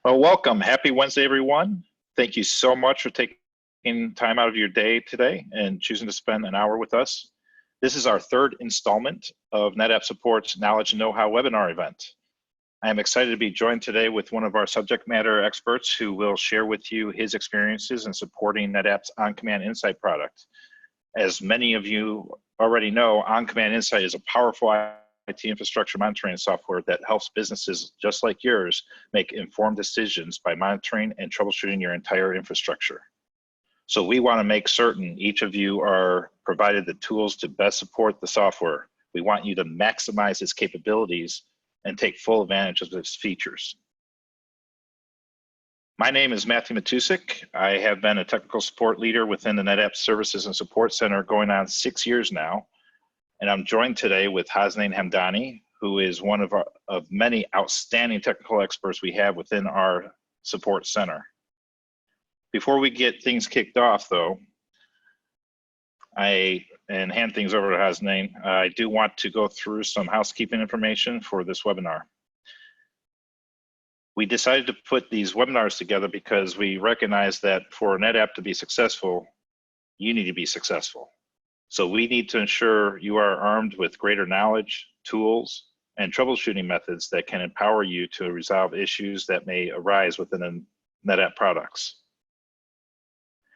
Well, welcome. Happy Wednesday, everyone. Thank you so much for taking time out of your day today and choosing to spend an hour with us. This is our third installment of NetApp Support's Knowledge and Know-How webinar event. I am excited to be joined today with one of our subject matter experts who will share with you his experiences in supporting NetApp's OnCommand Insight product. As many of you already know, OnCommand Insight is a powerful IT infrastructure monitoring software that helps businesses just like yours make informed decisions by monitoring and troubleshooting your entire infrastructure. So we want to make certain each of you are provided the tools to best support the software. We want you to maximize its capabilities and take full advantage of its features. My name is Matthew Matusik. I have been a technical support leader within the NetApp Services and Support Center going on 6 years now. And I'm joined today with Hasnain Hamdani, who is one of many outstanding technical experts we have within our support center. Before we get things kicked off though, and hand things over to Hasnain, I do want to go through some housekeeping information for this webinar. We decided to put these webinars together because we recognize that for NetApp to be successful, you need to be successful. So we need to ensure you are armed with greater knowledge, tools, and troubleshooting methods that can empower you to resolve issues that may arise within NetApp products.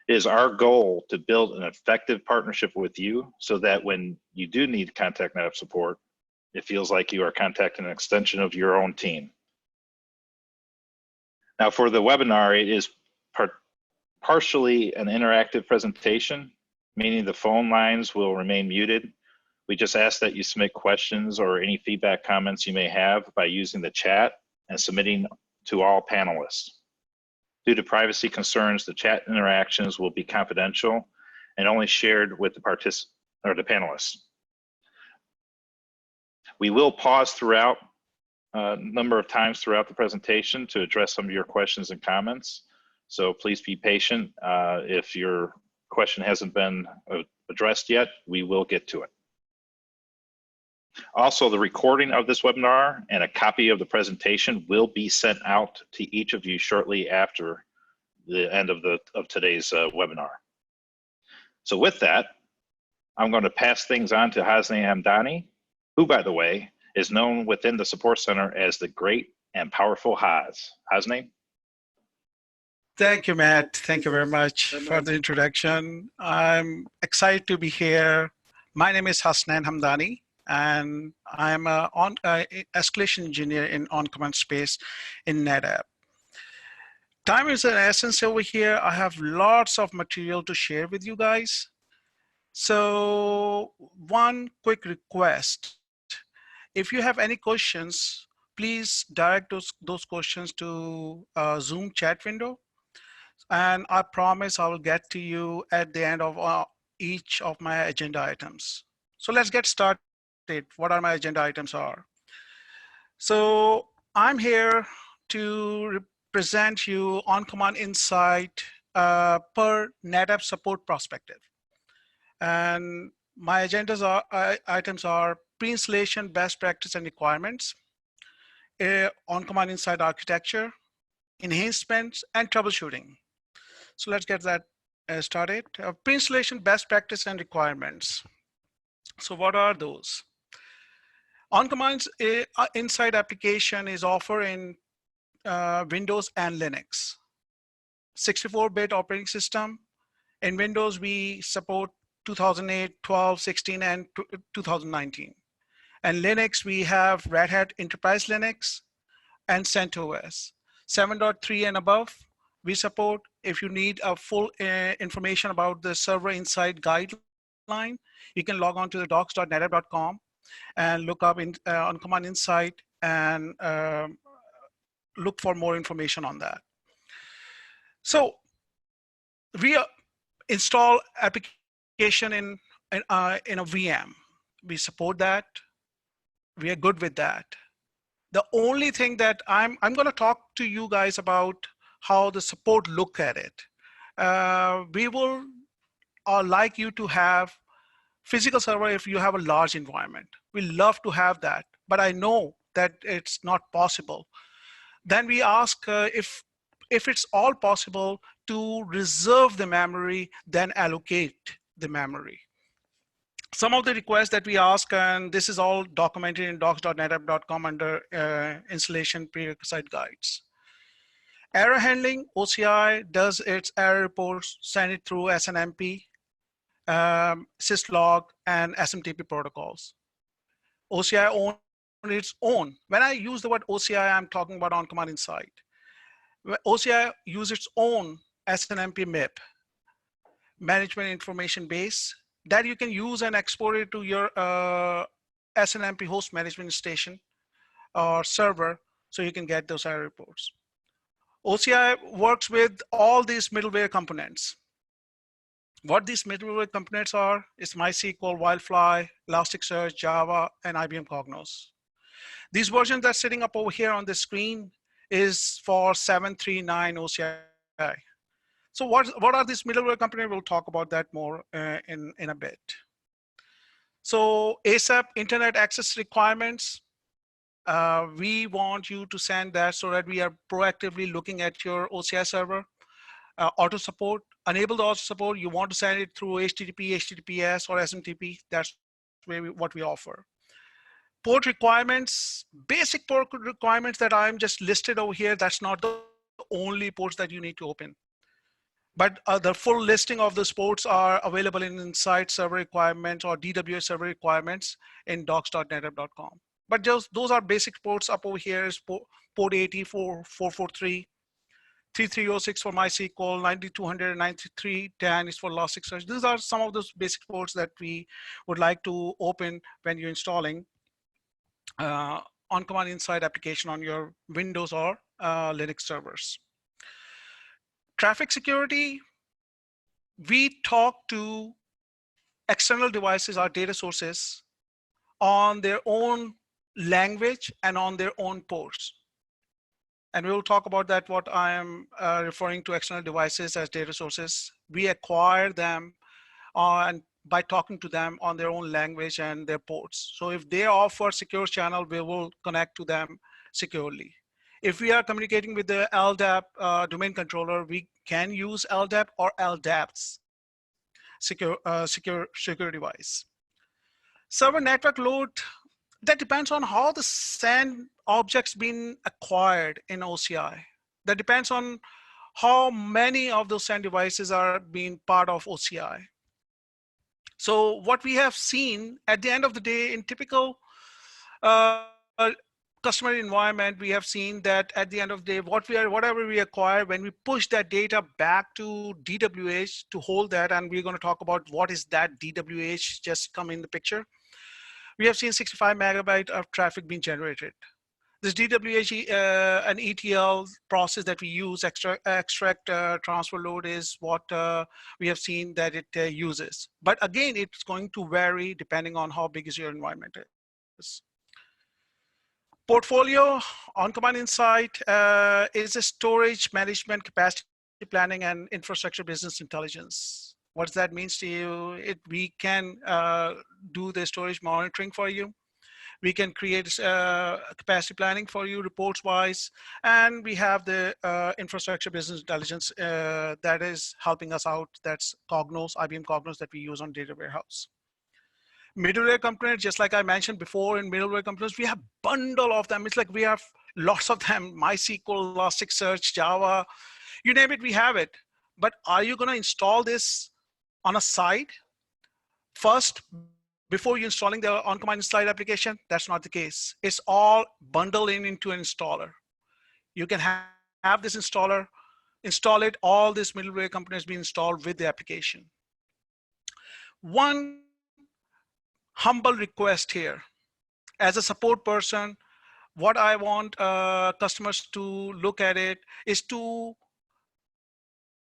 It is our goal to build an effective partnership with you so that when you do need to contact NetApp support, it feels like you are contacting an extension of your own team. Now for the webinar, it is partially an interactive presentation, meaning the phone lines will remain muted. We just ask that you submit questions or any feedback comments you may have by using the chat and submitting to all panelists. Due to privacy concerns, the chat interactions will be confidential and only shared with the panelists. We will pause throughout a number of times throughout the presentation to address some of your questions and comments. So please be patient. If your question hasn't been addressed yet, we will get to it. Also, the recording of this webinar and a copy of the presentation will be sent out to each of you shortly after the end of today's webinar. So with that, I'm going to pass things on to Hasnain Hamdani, who, by the way, is known within the Support Center as the Great and Powerful Has. Hasnain? Thank you, Matt. Thank you very much for the introduction. I'm excited to be here. My name is Hasnain Hamdani, and I'm an escalation engineer in OnCommand space in NetApp. Time is an essence over here. I have lots of material to share with you guys. So one quick request. If you have any questions, please direct those questions to Zoom chat window. And I promise I will get to you at the end of each of my agenda items. So let's get started. What are my agenda items are? So I'm here to present you OnCommand Insight per NetApp support perspective. And my items are pre-installation best practice and requirements, OnCommand Insight architecture, enhancements, and troubleshooting. So let's get that started. Pre-installation best practice and requirements. So what are those? OnCommand's Insight application is offered in Windows and Linux. 64-bit operating system. In Windows, we support 2008, 12, 16, and 2019. And Linux, we have Red Hat Enterprise Linux and CentOS. 7.3 and above, we support. If you need a full information about the Server Insight guideline, you can log on to the docs.netapp.com and look up OnCommand Insight and look for more information on that. So we install application in a VM. We support that. We are good with that. The only thing that I'm going to talk to you guys about how the support look at it. We will like you to have physical server if you have a large environment. We love to have that, but I know that it's not possible. Then we ask if it's all possible to reserve the memory, then allocate the memory. Some of the requests that we ask, and this is all documented in docs.netapp.com under installation prerequisite guides. Error handling, OCI does its error reports, send it through SNMP, syslog, and SMTP protocols. OCI owns its own. When I use the word OCI, I'm talking about OnCommand Insight. OCI uses its own SNMP MIP, management information base, that you can use and export it to your SNMP host management station or server, so you can get those error reports. OCI works with all these middleware components. What these middleware components are is MySQL, Wildfly, Elasticsearch, Java, and IBM Cognos. These versions that's sitting up over here on the screen is for 7.3.9 OCI. So what are these middleware components? We'll talk about that more in a bit. So ASAP Internet Access Requirements, we want you to send that so that we are proactively looking at your OCI server. Auto support, enable the auto support. You want to send it through HTTP, HTTPS, or SMTP. That's what we offer. Port requirements, basic port requirements that I'm just listed over here. That's not the only ports that you need to open. But the full listing of those ports are available in Insight server requirements or DWS server requirements in docs.netapp.com. But those are basic ports up over here is port 80, 443, 3306 for MySQL, 9200, 9310 is for Elasticsearch. These are some of those basic ports that we would like to open when you're installing OnCommand Insight application on your Windows or Linux servers. Traffic security, we talk to external devices, our data sources, on their own language and on their own ports. And we will talk about that, what I am referring to external devices as data sources. We acquire them and by talking to them on their own language and their ports. So if they offer secure channel, we will connect to them securely. If we are communicating with the LDAP domain controller, we can use LDAP or LDAPs, secure device. Server network load, that depends on how the SAN objects been acquired in OCI. That depends on how many of those SAN devices are being part of OCI. So what we have seen at the end of the day in typical customer environment, we have seen that at the end of the day, whatever we acquire, when we push that data back to DWH to hold that, and we're going to talk about what is that DWH just come in the picture. We have seen 65 megabyte of traffic being generated. This DWH an ETL process that we use, extract transfer load, is what we have seen that it uses. But again, it's going to vary depending on how big is your environment is. Portfolio, OnCommand Insight is a storage management, capacity planning, and infrastructure business intelligence. What does that mean to you? We can do the storage monitoring for you. We can create capacity planning for you reports-wise, and we have the infrastructure business intelligence that is helping us out. That's Cognos, IBM Cognos that we use on data warehouse. Middleware components, just like I mentioned before, in middleware components, we have bundle of them. It's like we have lots of them, MySQL, Elasticsearch, Java, you name it, we have it. But are you gonna install this on a side first before you installing the OnCommand Insight application? That's not the case. It's all bundled into an installer. You can have this installer, install it, all these middleware components be installed with the application. One humble request here. As a support person, what I want customers to look at it is to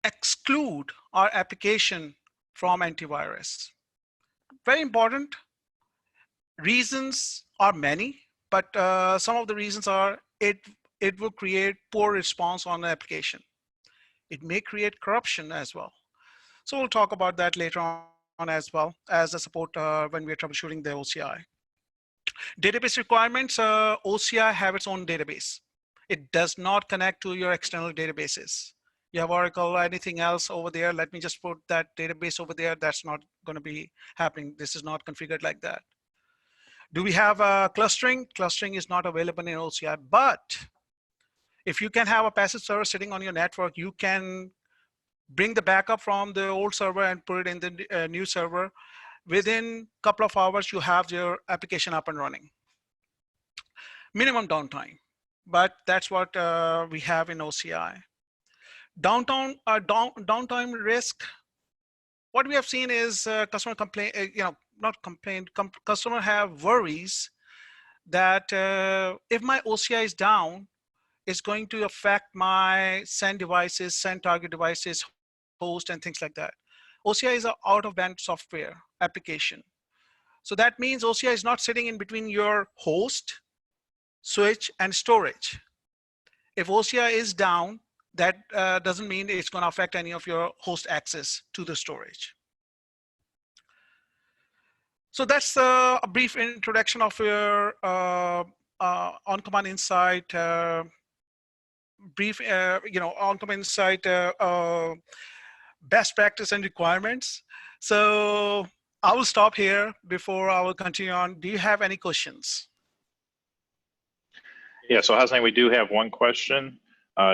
exclude our application from antivirus. Very important. Reasons are many, but some of the reasons are it will create poor response on the application. It may create corruption as well. So we'll talk about that later on as well as a support when we're troubleshooting the OCI. Database requirements, OCI have its own database. It does not connect to your external databases. You have Oracle or anything else over there. Let me just put that database over there. That's not going to be happening. This is not configured like that. Do we have clustering? Clustering is not available in OCI, but if you can have a passive server sitting on your network, you can bring the backup from the old server and put it in the new server. Within a couple of hours, you have your application up and running. Minimum downtime, but that's what we have in OCI. Downtime risk. What we have seen is customer complain, not complain, customer have worries that if my OCI is down, it's going to affect my send devices, send target devices, host, and things like that. OCI is an out-of-band software application. So that means OCI is not sitting in between your host, switch, and storage. If OCI is down, that doesn't mean it's going to affect any of your host access to the storage. So that's a brief introduction of your OnCommand Insight, brief, OnCommand Insight best practice and requirements. So I will stop here before I will continue on. Do you have any questions? Yeah, so Hassan, we do have one question.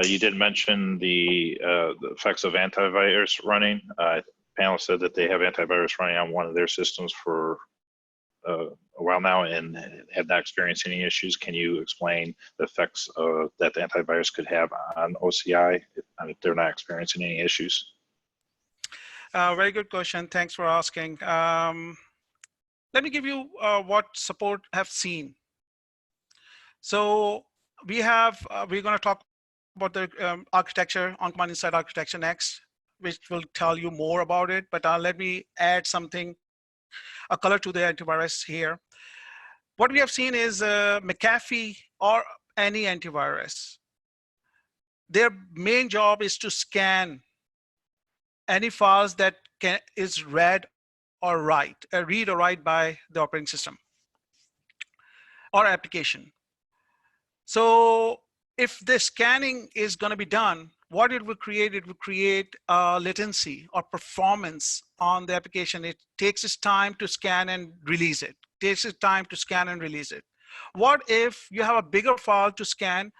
You did mention the effects of antivirus running. Panel said that they have antivirus running on one of their systems for a while now and have not experienced any issues. Can you explain the effects that the antivirus could have on OCI if they're not experiencing any issues? Very good question. Thanks for asking. Let me give you what support have seen. So we're going to talk about the architecture, OnCommand Insight architecture next, which will tell you more about it. But let me add something, a color to the antivirus here. What we have seen is McAfee or any antivirus. Their main job is to scan any files that is read or write by the operating system or application. So if the scanning is going to be done, what it will create latency or performance on the application. It takes its time to scan and release it. What if you have a bigger file to scan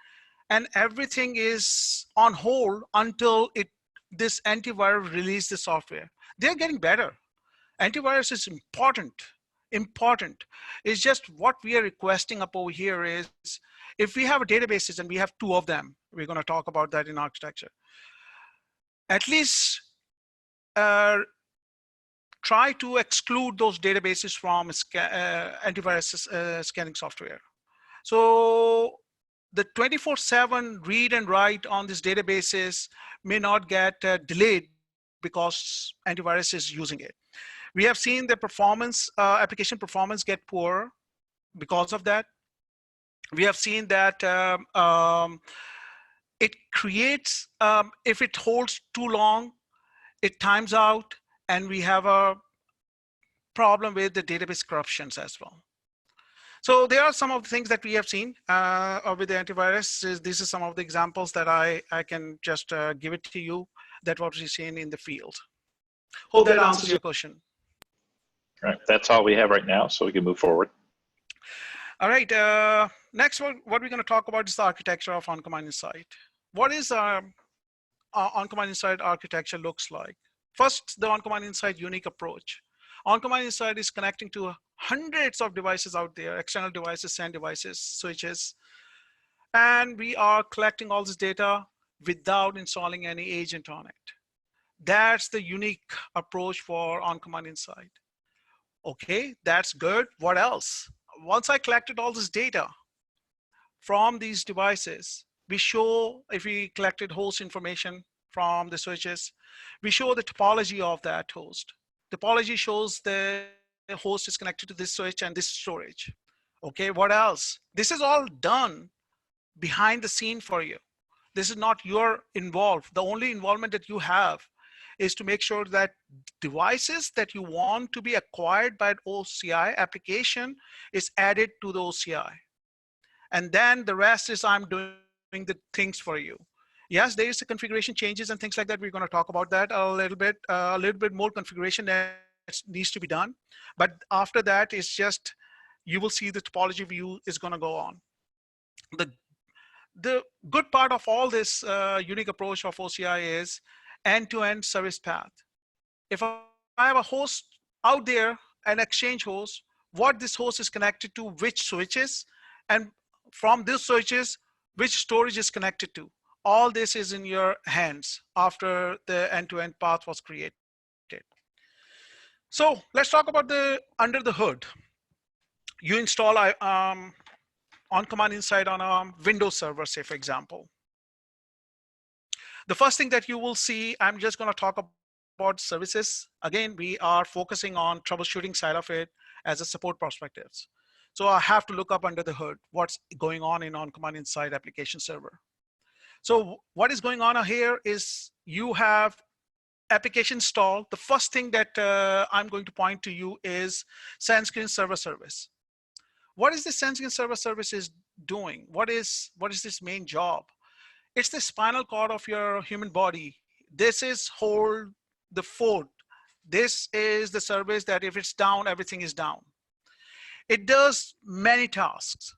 and everything is on hold until this antivirus release the software? They're getting better. Antivirus is important. It's just what we are requesting up over here is, if we have databases and we have 2 of them, we're going to talk about that in architecture. At least try to exclude those databases from antivirus scanning software. So the 24/7 read and write on these databases may not get delayed because antivirus is using it. We have seen the performance, application performance get poor because of that. We have seen that it creates, if it holds too long, it times out, and we have a problem with the database corruptions as well. So there are some of the things that we have seen with the antivirus. These are some of the examples that I can just give it to you, that what we've seen in the field. Hope that answers your question. All right, that's all we have right now, so we can move forward. All right, next what we're going to talk about is the architecture of OnCommand Insight. What is OnCommand Insight architecture looks like? First, the OnCommand Insight unique approach. OnCommand Insight is connecting to hundreds of devices out there, external devices, SAN devices, switches, and we are collecting all this data without installing any agent on it. That's the unique approach for OnCommand Insight. Okay, that's good. What else? Once I collected all this data from these devices, we show, if we collected host information from the switches, we show the topology of that host. Topology shows the host is connected to this switch and this storage. Okay, what else? This is all done behind the scene for you. This is not your involved. The only involvement that you have is to make sure that devices that you want to be acquired by an OCI application is added to the OCI. And then the rest is I'm doing the things for you. Yes, there is a configuration changes and things like that. We're going to talk about that a little bit more configuration that needs to be done. But after that, it's just, you will see the topology view is going to go on. The, the good part of all this unique approach of OCI is end-to-end service path. If I have a host out there, an exchange host, what this host is connected to, which switches, and from these switches, which storage is connected to. All this is in your hands after the end-to-end path was created. So let's talk about the under the hood. You install OnCommand Inside on a Windows server, say for example. The first thing that you will see, I'm just going to talk about services. Again, we are focusing on troubleshooting side of it as a support perspectives. So I have to look up under the hood, what's going on in OnCommand Inside application server. So what is going on here is you have application install. The first thing that I'm going to point to you is SandScreen Server Service. What is the SandScreen Server Service is doing? What is this main job? It's the spinal cord of your human body. This is hold the fort. This is the service that if it's down, everything is down. It does many tasks.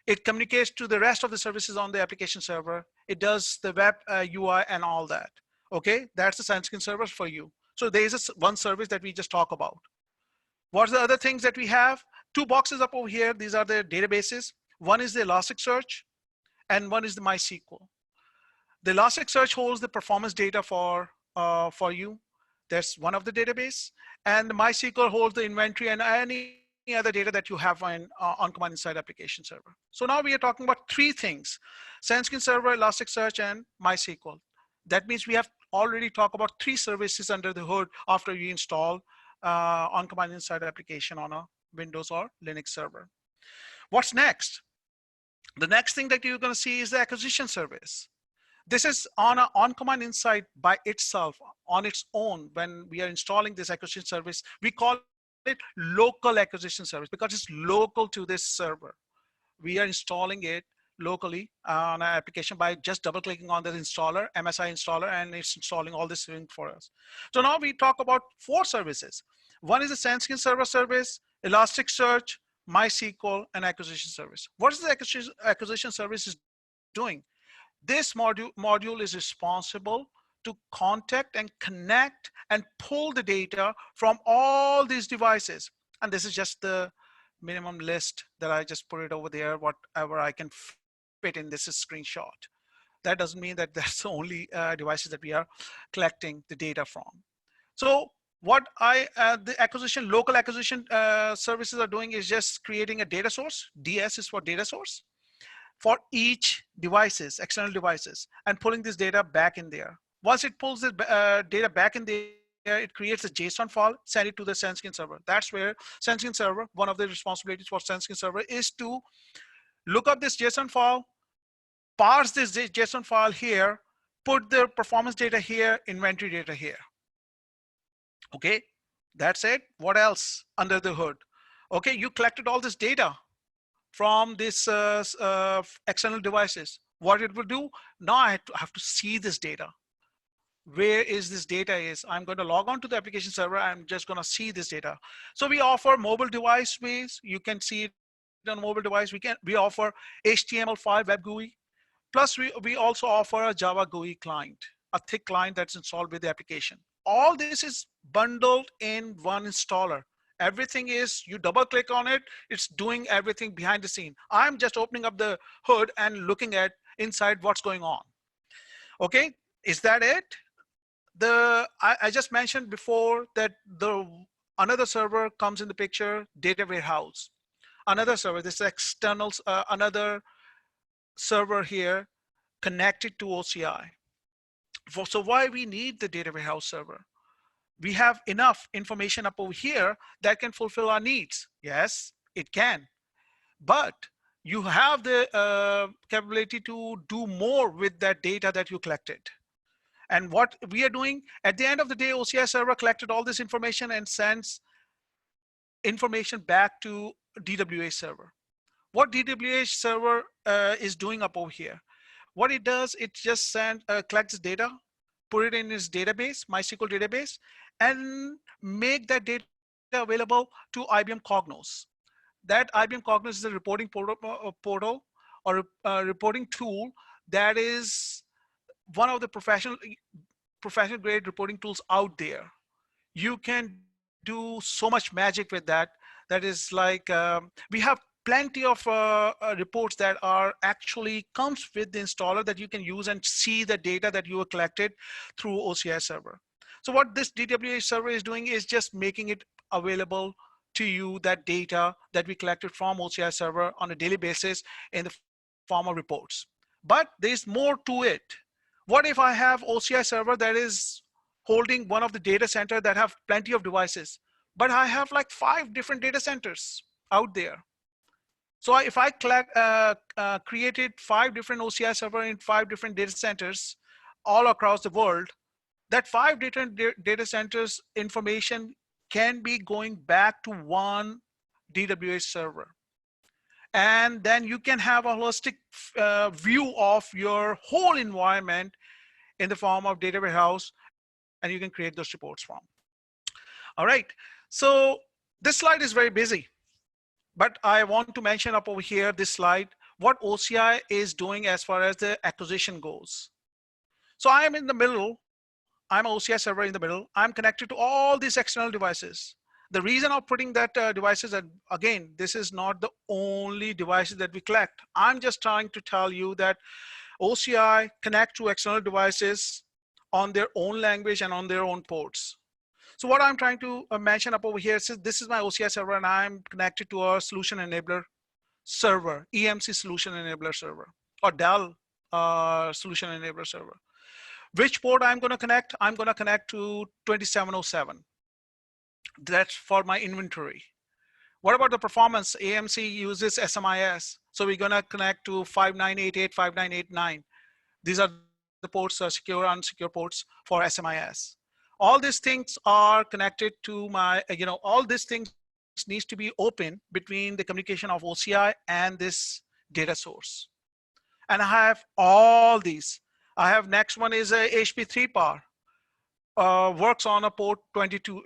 It communicates to the rest of the services on the application server. It does the web UI and all that. Okay, that's the SandScreen server for you. So there is one service that we just talk about. What's the other things that we have? Two boxes up over here. These are the databases. One is the Elasticsearch and one is the MySQL. The Elasticsearch holds the performance data for you. That's one of the database. And the MySQL holds the inventory and any other data that you have OnCommand Inside application server. So now we are talking about three things: SandScreen server, Elasticsearch, and MySQL. That means we have already talked about three services under the hood after you install OnCommand Inside application on a Windows or Linux server. What's next? The next thing that you're going to see is the acquisition service. This is on a OnCommand Inside by itself, on its own. When we are installing this acquisition service, we call it local acquisition service because it's local to this server. We are installing it locally on an application by just double clicking on the installer, MSI installer, and it's installing all this thing for us. So now we talk about four services. One is the SandScreen server service, Elasticsearch, MySQL, and acquisition service. What is the acquisition service is doing? This module is responsible to contact and connect and pull the data from all these devices. And this is just the minimum list that I just put it over there, whatever I can fit in this screenshot. That doesn't mean that that's the only devices that we are collecting the data from. So what the local acquisition services are doing is just creating a data source. DS is for data source for each devices, external devices, and pulling this data back in there. Once it pulls the data back in there, it creates a JSON file, send it to the SandScreen server. That's where SandScreen server, one of the responsibilities for SandScreen server is to look up this JSON file, parse this JSON file here, put the performance data here, inventory data here. Okay, that's it. What else under the hood? Okay, you collected all this data from this external devices. What it will do, now I have to see this data. Where is this data is? I'm going to log on to the application server. I'm just going to see this data. So we offer mobile device ways. You can see it on mobile device. We offer HTML5 web GUI. Plus we also offer a Java GUI client, a thick client that's installed with the application. All this is bundled in one installer. Everything is, you double click on it, it's doing everything behind the scene. I'm just opening up the hood and looking at inside what's going on. Okay, is that it? I just mentioned before that another server comes in the picture, data warehouse. Another server, this external, another server here connected to OCI. So why we need the data warehouse server? We have enough information up over here that can fulfill our needs. Yes, it can. But you have the capability to do more with that data that you collected. And what we are doing, at the end of the day, OCI server collected all this information and sends information back to DWH server. What DWH server is doing up over here? What it does, it just collects data, put it in its database, MySQL database, and make that data available to IBM Cognos. That IBM Cognos is a reporting portal or a reporting tool that is one of the professional grade reporting tools out there. You can do so much magic with that. That is like we have plenty of reports that are actually comes with the installer that you can use and see the data that you have collected through OCI server. So what this DWA server is doing is just making it available to you, that data that we collected from OCI server on a daily basis in the form of reports. But there's more to it. What if I have OCI server that is holding one of the data center that have plenty of devices, but I have like 5 different data centers out there. So if I created 5 different OCI server in 5 different data centers all across the world, that 5 different data centers information can be going back to one DWH server. And then you can have a holistic view of your whole environment in the form of data warehouse, and you can create those reports from. All right, so this slide is very busy, but I want to mention up over here this slide what OCI is doing as far as the acquisition goes. So I am in the middle. I'm an OCI server in the middle. I'm connected to all these external devices. The reason of putting that devices, and again, this is not the only devices that we collect. I'm just trying to tell you that OCI connect to external devices on their own language and on their own ports. So what I'm trying to mention up over here is this is my OCI server and I'm connected to a solution enabler server, EMC solution enabler server, or Dell solution enabler server. Which port I'm going to connect? I'm going to connect to 2707. That's for my inventory. What about the performance? AMC uses SMIS. So we're going to connect to 5988, 5989. These are the ports, secure, unsecure ports for SMIS. All these things are connected to my, all these things needs to be open between the communication of OCI and this data source. And I have all these. I have next one is a HP3 power. Works on a port 22.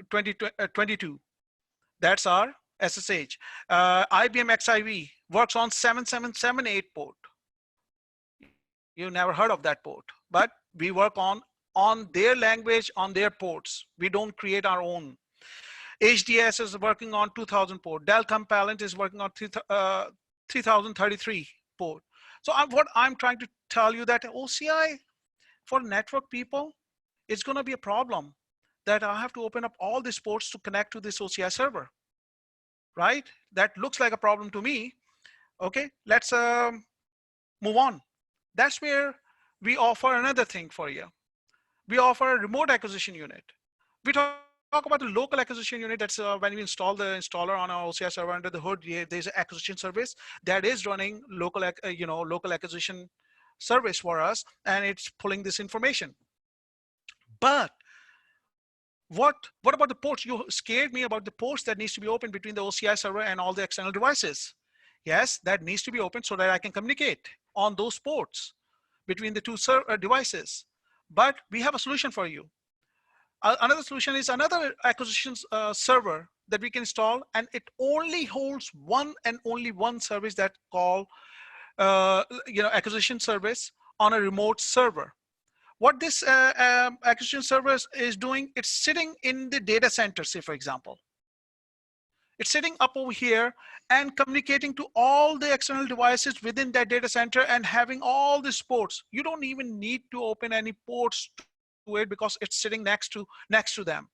That's our SSH. IBM XIV works on 7778 port. You never heard of that port, but we work on their language, on their ports. We don't create our own. HDS is working on 2000 port. Dell Compalent is working on 3033 port. So what I'm trying to tell you that OCI for network people, it's going to be a problem that I have to open up all these ports to connect to this OCI server, right? That looks like a problem to me. Okay, let's move on. That's where we offer another thing for you. We offer a remote acquisition unit. We talk about the local acquisition unit. That's when we install the installer on our OCI server under the hood. There's an acquisition service that is running local acquisition service for us, and it's pulling this information. But what about the ports? You scared me about the ports that needs to be open between the OCI server and all the external devices. Yes, that needs to be open so that I can communicate on those ports between the two devices. But we have a solution for you. Another solution is another acquisition server that we can install, and it only holds one and only one service that call acquisition service on a remote server. What this acquisition server is doing, it's sitting in the data center, say for example. It's sitting up over here and communicating to all the external devices within that data center and having all these ports. You don't even need to open any ports to it because it's sitting next to them.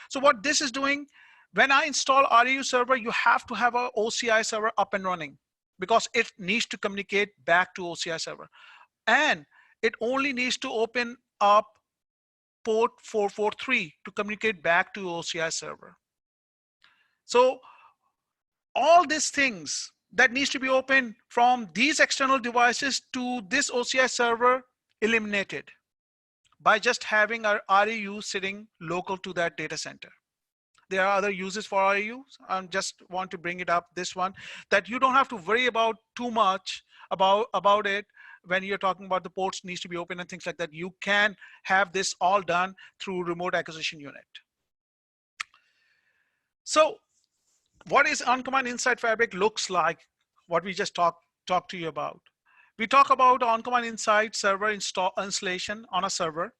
So what this is doing, when I install REU server, you have to have a OCI server up and running because it needs to communicate back to OCI server. And it only needs to open up port 443 to communicate back to OCI server. So all these things that needs to be open from these external devices to this OCI server eliminated by just having our REU sitting local to that data center. There are other uses for REU. I just want to bring it up, this one, that you don't have to worry about too much about it when you're talking about the ports needs to be open and things like that, you can have this all done through remote acquisition unit. So what is OnCommand Insight Fabric looks like, what we just talked to you about. We talk about OnCommand Insight server installation on a server.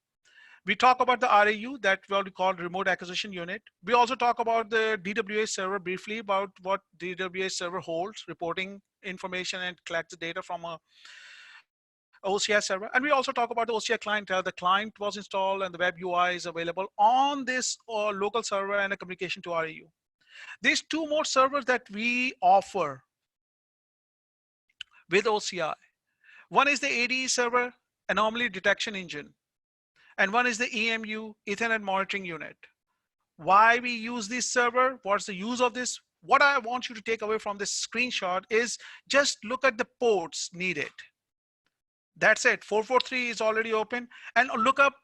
We talk about the RAU, that what we call remote acquisition unit. We also talk about the DWA server briefly, about what DWA server holds, reporting information and collect the data from a OCI server. And we also talk about the OCI client. The client was installed and the web UI is available on this local server and a communication to RAU. There's two more servers that we offer with OCI. One is the ADE server, anomaly detection engine. And one is the EMU, Ethernet monitoring unit. Why we use this server? What's the use of this? What I want you to take away from this screenshot is just look at the ports needed. That's it. 443 is already open. And look up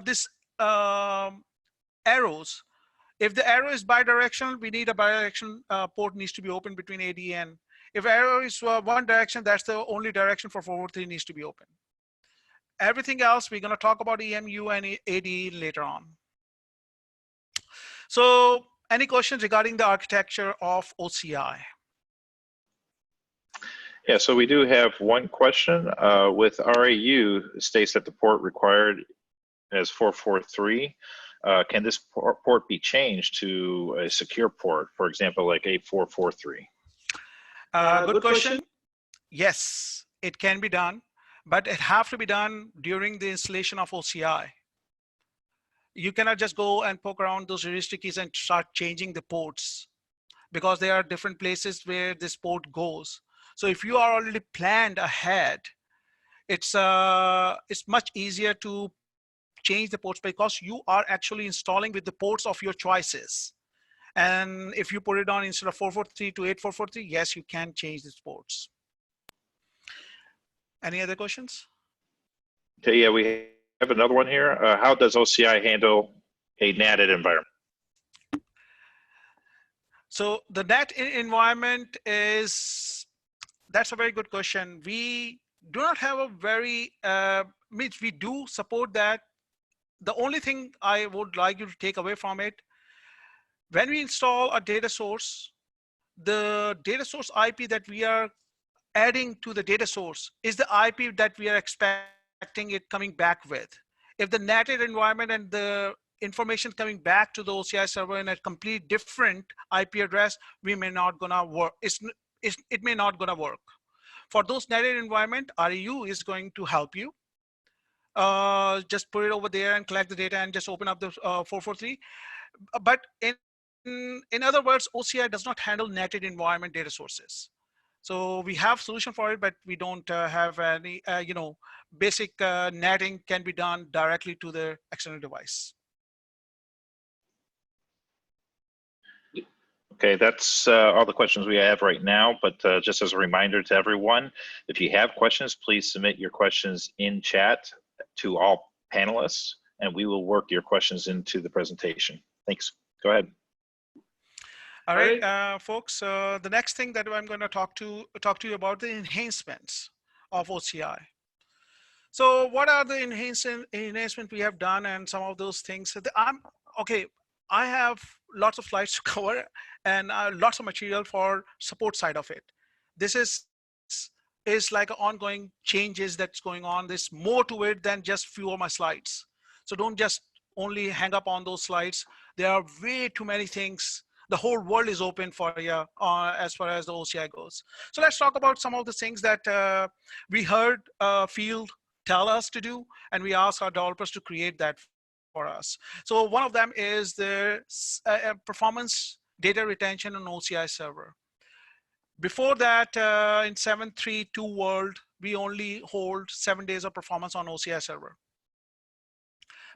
this arrows. If the arrow is bidirectional, we need a bidirectional port needs to be open between AD and. If arrow is one direction, that's the only direction for 443 needs to be open. Everything else, we're going to talk about EMU and AD later on. So any questions regarding the architecture of OCI? Yeah, so we do have one question. With RAU, it states that the port required as 443. Can this port be changed to a secure port, for example, like 8443? Good question. Yes, it can be done, but it have to be done during the installation of OCI. You cannot just go and poke around those heuristic keys and start changing the ports, because there are different places where this port goes. So if you are already planned ahead, it's much easier to change the ports, because you are actually installing with the ports of your choices. And if you put it on instead of 443 to 8443, yes, you can change the ports. Any other questions? Okay, yeah, we have another one here. How does OCI handle a NATed environment? So the NAT environment that's a very good question. We do not have a very, we do support that. The only thing I would like you to take away from it, when we install a data source, the data source IP that we are adding to the data source is the IP that we are expecting it coming back with. If the NATed environment and the information coming back to the OCI server in a complete different IP address, we may not gonna work. It may not gonna work. For those NATed environment, RAU is going to help you. Just put it over there and collect the data and just open up the 443. But in other words, OCI does not handle NATed environment data sources. So we have solution for it, but we don't have any, basic netting can be done directly to the external device. Okay, that's all the questions we have right now, but just as a reminder to everyone, if you have questions, please submit your questions in chat to all panelists, and we will work your questions into the presentation. Thanks. Go ahead. All right, folks. The next thing that I'm going to talk to you about the enhancements of OCI. So, what are the enhancements we have done, and some of those things? I have lots of slides to cover and lots of material for support side of it. This is like ongoing changes that's going on. There's more to it than just few of my slides. So don't just only hang up on those slides. There are way too many things. The whole world is open for you as far as the OCI goes. So let's talk about some of the things that we heard field tell us to do, and we ask our developers to create that for us. So one of them is the performance data retention on OCI server. Before that, in 7.3.2 world, we only hold 7 days of performance on OCI server.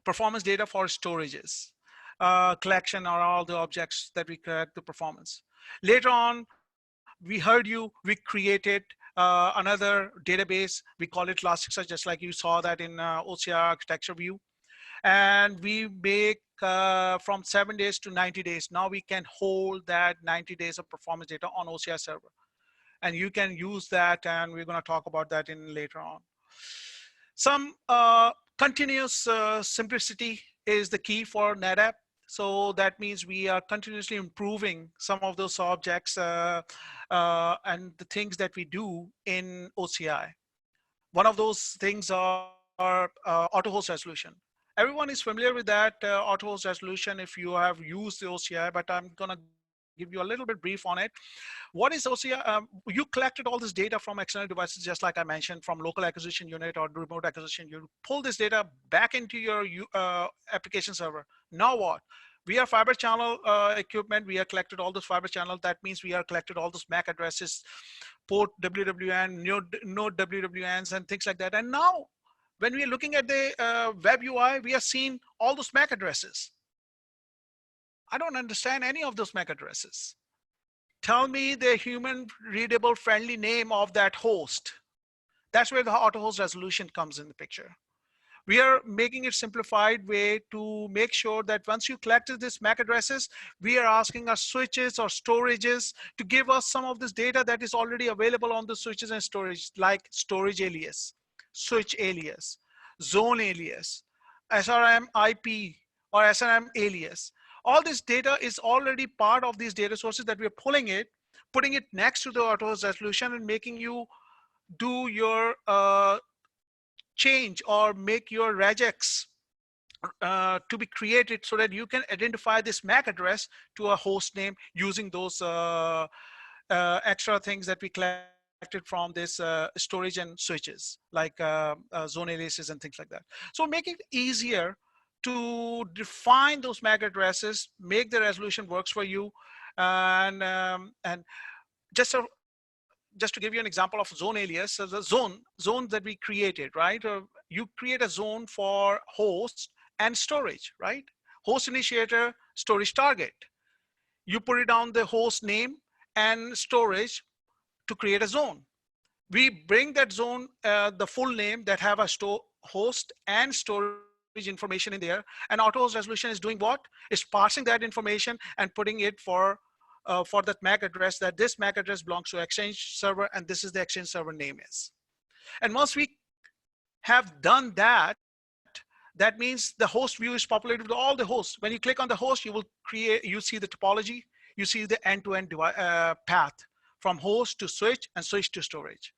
Performance data for storages, collection are all the objects that we collect the performance. Later on, we heard you, we created another database. We call it Elasticsearch, just like you saw that in OCI architecture view. And we make from 7 days to 90 days. Now we can hold that 90 days of performance data on OCI server. And you can use that, and we're going to talk about that in later on. Some continuous simplicity is the key for NetApp. So that means we are continuously improving some of those objects and the things that we do in OCI. One of those things are auto host resolution. Everyone is familiar with that auto host resolution if you have used the OCI, but I'm going to give you a little bit brief on it. What is OCI? You collected all this data from external devices, just like I mentioned, from local acquisition unit or remote acquisition. You pull this data back into your application server. Now what? We are fiber channel equipment. We have collected all those fiber channels. That means we are collected all those MAC addresses, port WWN, node WWNs, and things like that. And now, when we are looking at the web UI, we are seeing all those MAC addresses. I don't understand any of those MAC addresses. Tell me the human readable friendly name of that host. That's where the auto host resolution comes in the picture. We are making it simplified way to make sure that once you collected this MAC addresses, we are asking our switches or storages to give us some of this data that is already available on the switches and storage, like storage alias, switch alias, zone alias, SRM IP or SRM alias. All this data is already part of these data sources that we are putting it next to the auto host resolution and making you do your change or make your regex to be created so that you can identify this MAC address to a host name using those extra things that we collected from this storage and switches, like zone aliases and things like that. So make it easier to define those MAC addresses, make the resolution works for you, and just so just to give you an example of zone alias, so the zone that we created, right? You create a zone for host and storage, right? Host initiator, storage target. You put it down the host name and storage to create a zone. We bring that zone, the full name that have a host and storage information in there, and auto host resolution is doing what? It's parsing that information and putting it for that MAC address, that this MAC address belongs to Exchange server and this is the Exchange server name is. And once we have done that, that means the host view is populated with all the hosts. When you click on the host, you will you see the topology, you see the end-to-end path from host to switch and switch to storage.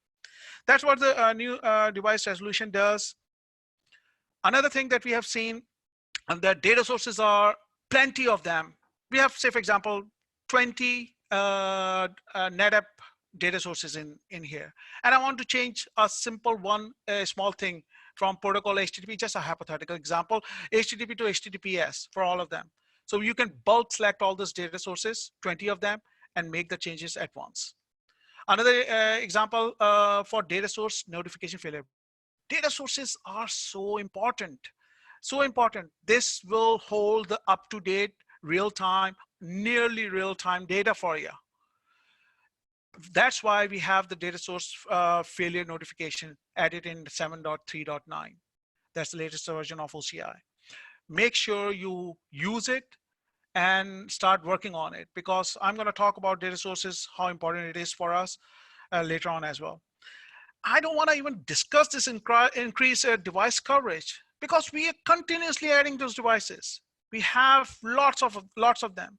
That's what the new device resolution does. Another thing that we have seen, and the data sources are plenty of them. We have, say, for example, 20 NetApp data sources in here. And I want to change a simple one, a small thing from protocol HTTP, just a hypothetical example, HTTP to HTTPS for all of them. So you can bulk select all those data sources, 20 of them, and make the changes at once. Another example for data source notification failure. Data sources are so important. So important. This will hold the up-to-date, real-time, nearly real-time data for you. That's why we have the data source failure notification added in 7.3.9. That's the latest version of OCI. Make sure you use it and start working on it, because I'm going to talk about data sources, how important it is for us later on as well. I don't want to even discuss this increase device coverage, because we are continuously adding those devices. We have lots of them.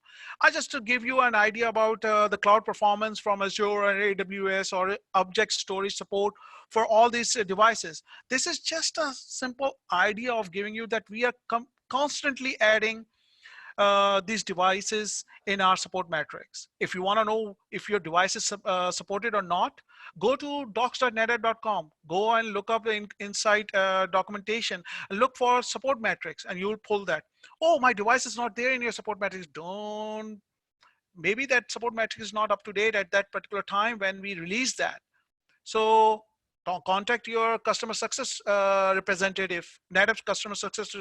Just to give you an idea about the cloud performance from Azure or AWS or object storage support for all these devices. This is just a simple idea of giving you that we are constantly adding these devices in our support metrics. If you want to know if your device is supported or not, go to docs.netapp.com. Go and look up the Insight documentation and look for support metrics, and you'll pull that. Oh, my device is not there in your support metrics. Maybe that support metric is not up to date at that particular time when we release that. So contact your customer success representative, NetApp's customer success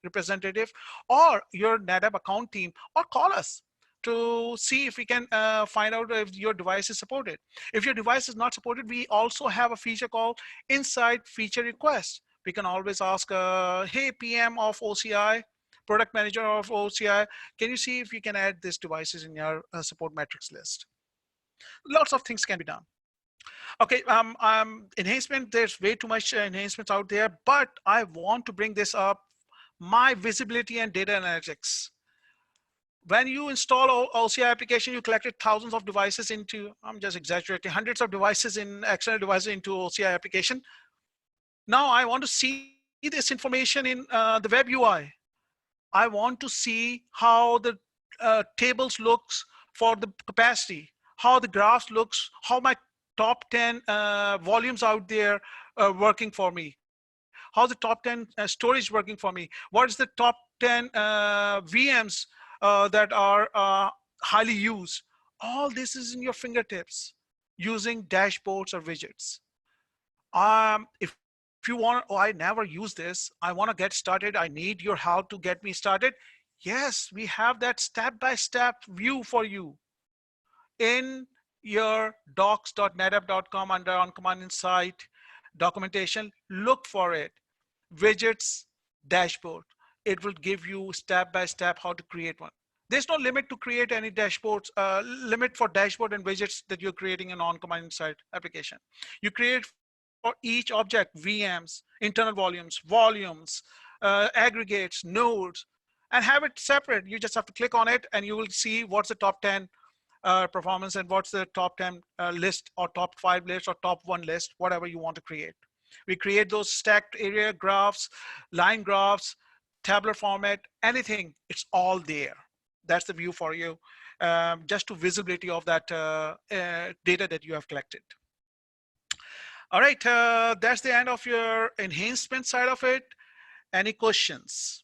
representative, or your NetApp account team, or call us to see if we can find out if your device is supported. If your device is not supported, we also have a feature called Insight Feature Request. We can always ask, hey, PM of OCI, product manager of OCI, can you see if you can add these devices in your support metrics list? Lots of things can be done. Okay, enhancement, there's way too much enhancements out there, but I want to bring this up, my visibility and data analytics. When you install OCI application, you collected thousands of devices into, I'm just exaggerating, hundreds of devices in external devices into OCI application. Now I want to see this information in the web UI. I want to see how the tables looks for the capacity, how the graphs looks, how my top 10 volumes out there working for me, how the top 10 storage working for me, what is the top 10 VMs that are highly used. All this is in your fingertips using dashboards or widgets. If you want, oh, I never use this, I want to get started, I need your help to get me started. Yes, we have that step-by-step view for you in your docs.netapp.com under OnCommand Insight documentation. Look for it, widgets, dashboard. It will give you step-by-step how to create one. There's no limit to create any dashboards, limit for dashboard and widgets that you're creating in OnCommand Insight application. You create for each object, VMs, internal volumes, aggregates, nodes, and have it separate. You just have to click on it and you will see what's the top 10 performance and what's the top 10 list or top 5 list or top 1 list, whatever you want to create. We create those stacked area graphs, line graphs, tabular format, anything, it's all there. That's the view for you, just to visibility of that data that you have collected. All right, that's the end of your enhancement side of it. Any questions?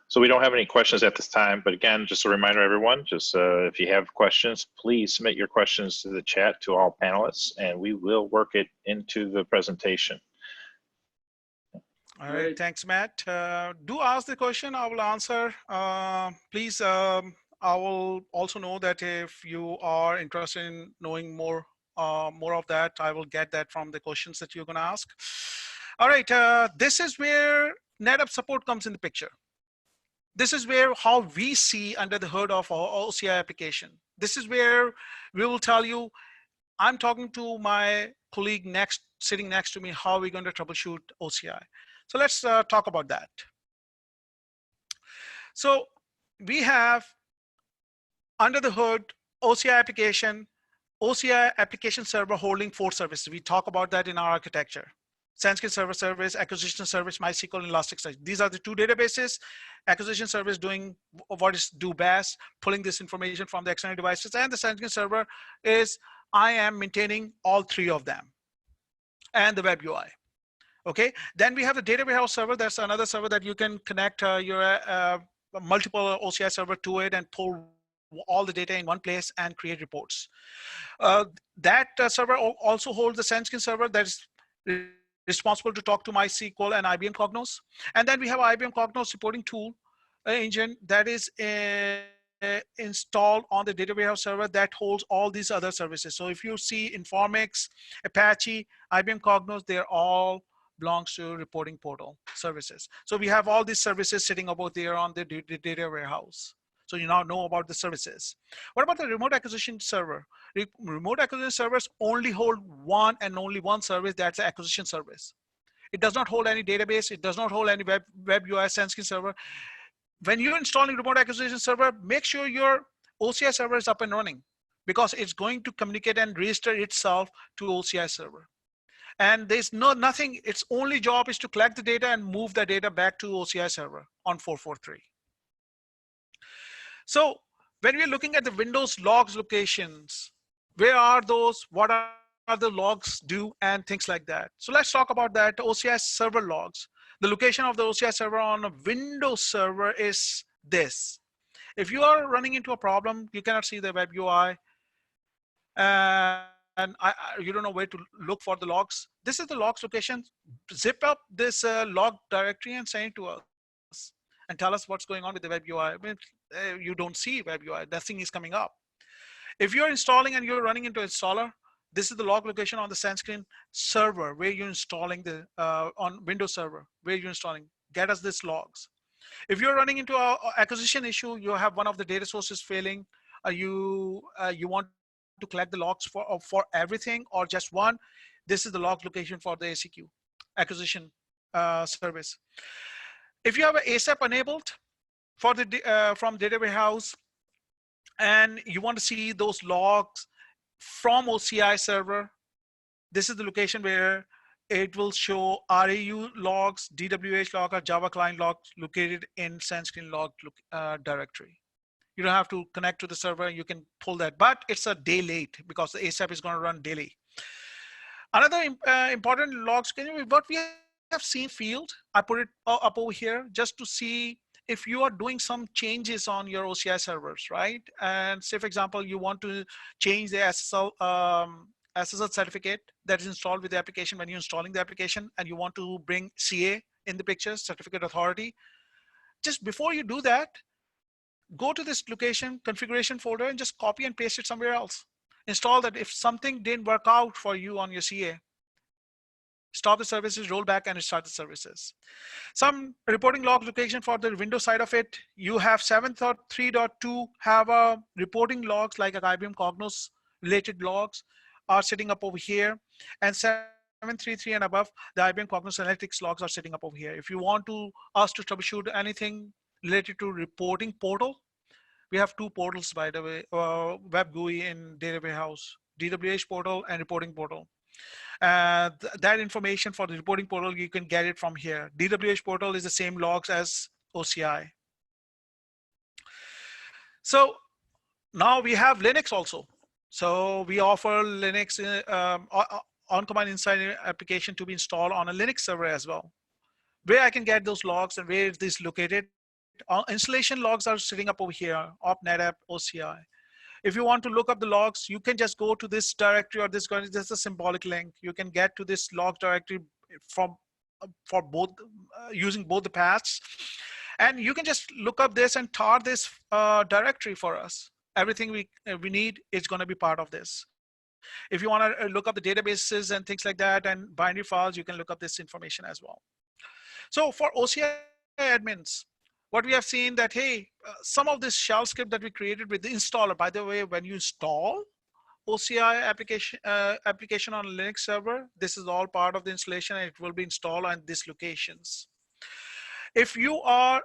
So we don't have any questions at this time, but again, just a reminder, everyone, just if you have questions, please submit your questions to the chat to all panelists, and we will work it into the presentation. All right, thanks, Matt. Do ask the question, I will answer. Please, I will also know that if you are interested in knowing more of that, I will get that from the questions that you're gonna ask. All right, this is where NetApp support comes in the picture. This is where how we see under the hood of our OCI application. This is where we will tell you, I'm talking to my colleague sitting next to me, how are we going to troubleshoot OCI? So let's talk about that. So we have under the hood OCI application server holding 4 services. We talk about that in our architecture. Sanskrit server service, acquisition service, MySQL, and Elasticsearch. These are the 2 databases. Acquisition service doing what is do best, pulling this information from the external devices, and the Sanskrit server is I am maintaining all 3 of them, and the web UI. Okay, then we have the data warehouse server. That's another server that you can connect your multiple OCI server to it and pull all the data in one place and create reports. That server also holds the Sanskrit server that is responsible to talk to MySQL and IBM Cognos. And then we have IBM Cognos reporting tool engine that is installed on the data warehouse server that holds all these other services. So if you see Informix, Apache, IBM Cognos, they're all belongs to reporting portal services. So we have all these services sitting about there on the data warehouse. So you now know about the services. What about the remote acquisition server? Remote acquisition servers only hold one and only one service, that's the acquisition service. It does not hold any database. It does not hold any web UI Sanskrit server. When you're installing remote acquisition server, make sure your OCI server is up and running because it's going to communicate and register itself to OCI server. And there's nothing, its only job is to collect the data and move the data back to OCI server on 443. So when we're looking at the Windows logs locations, where are those, what are the logs do, and things like that. So let's talk about that, OCI server logs. The location of the OCI server on a Windows server is this. If you are running into a problem, you cannot see the web UI, and you don't know where to look for the logs. This is the logs location. Zip up this log directory and send it to us and tell us what's going on with the web UI. I mean, you don't see web UI, nothing is coming up. If you're installing and you're running into installer, this is the log location on the Sanskrit server where you're installing the, on Windows server, where you're installing, get us this logs. If you're running into an acquisition issue, you have one of the data sources failing, you want to to collect the logs for everything or just one, this is the log location for the ACQ, acquisition service. If you have an ASAP enabled for the from data warehouse, and you want to see those logs from OCI server, this is the location where it will show RAU logs, DWH log, or Java client logs located in SendScreen log directory. You don't have to connect to the server. You can pull that, but it's a day late because the ASAP is going to run daily. Another important logs, what we have seen field, I put it up over here just to see if you are doing some changes on your OCI servers, right? And say, for example, you want to change the SSL certificate that is installed with the application when you're installing the application, and you want to bring CA in the picture, certificate authority. Just before you do that, go to this location configuration folder and just copy and paste it somewhere else. Install that. If something didn't work out for you on your CA, stop the services, roll back, and restart the services. Some reporting log location for the Windows side of it. You have 7.3.2 have a reporting logs like IBM Cognos related logs are sitting up over here, and 7.3.3 and above, the IBM Cognos Analytics logs are sitting up over here. If you want us to troubleshoot anything related to reporting portal, we have two portals, by the way, Web GUI in Data Warehouse, DWH portal and reporting portal. That information for the reporting portal, you can get it from here. DWH portal is the same logs as OCI. So now we have Linux also. So we offer Linux OnCommand Insider application to be installed on a Linux server as well. Where I can get those logs and where is this located? Installation logs are sitting up over here, op NetApp OCI. If you want to look up the logs, you can just go to this directory or this is just a symbolic link. You can get to this log directory for both using both the paths, and you can just look up this and tar this directory for us. Everything we need is going to be part of this. If you want to look up the databases and things like that and binary files, you can look up this information as well. So for OCI admins, what we have seen that, hey, some of this shell script that we created with the installer, by the way, when you install OCI application on a Linux server, this is all part of the installation and it will be installed on these locations. If you are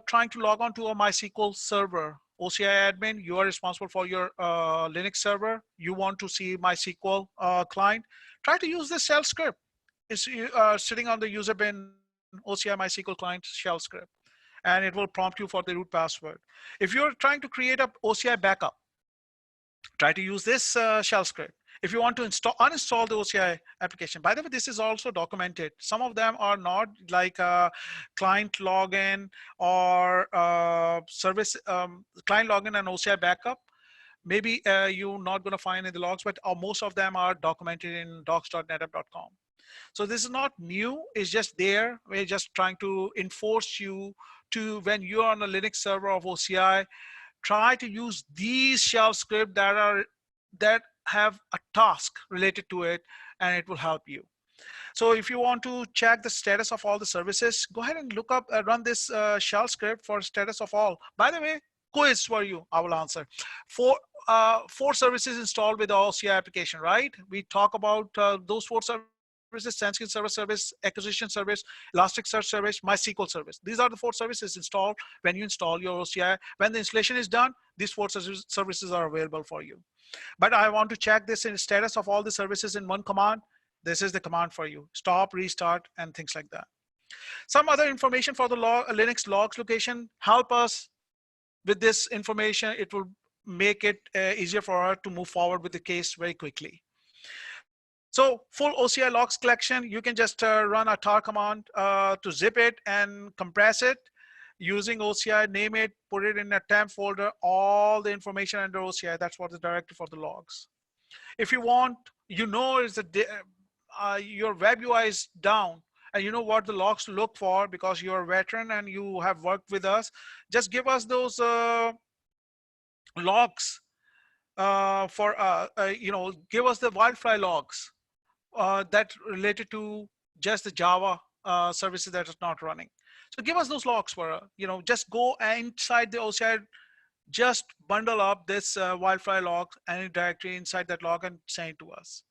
trying to log on to a MySQL server, OCI admin, you are responsible for your Linux server. You want to see MySQL client, try to use this shell script. It's sitting on the user bin, OCI MySQL client shell script, and it will prompt you for the root password. If you're trying to create a OCI backup, try to use this shell script. If you want to uninstall the OCI application, by the way, this is also documented. Some of them are not like client login or service client login and OCI backup. Maybe you're not going to find in the logs, but most of them are documented in docs.netapp.com. So this is not new, it's just there. We're just trying to enforce you to, when you're on a Linux server of OCI, try to use these shell scripts that have a task related to it, and it will help you. So if you want to check the status of all the services, go ahead and look up, run this shell script for status of all. By the way, quiz for you, I will answer. Four services installed with the OCI application, right? We talk about those four services: SendScreen server service, acquisition service, Elasticsearch service, MySQL service. These are the four services installed when you install your OCI. When the installation is done, these four services are available for you. But I want to check this in status of all the services in one command. This is the command for you: stop, restart, and things like that. Some other information for the Linux logs location. Help us with this information. It will make it easier for us to move forward with the case very quickly. So full OCI logs collection, you can just run a tar command to zip it and compress it using OCI, name it, put it in a temp folder, all the information under OCI. That's what the directory for the logs. If you want, you know, is your web UI is down and you know what the logs to look for because you're a veteran and you have worked with us, just give us those logs give us the wildfly logs that related to just the Java services that is not running. So give us those logs for, just go inside the OCI just bundle up this wildfly log, any directory inside that log, and send it to us.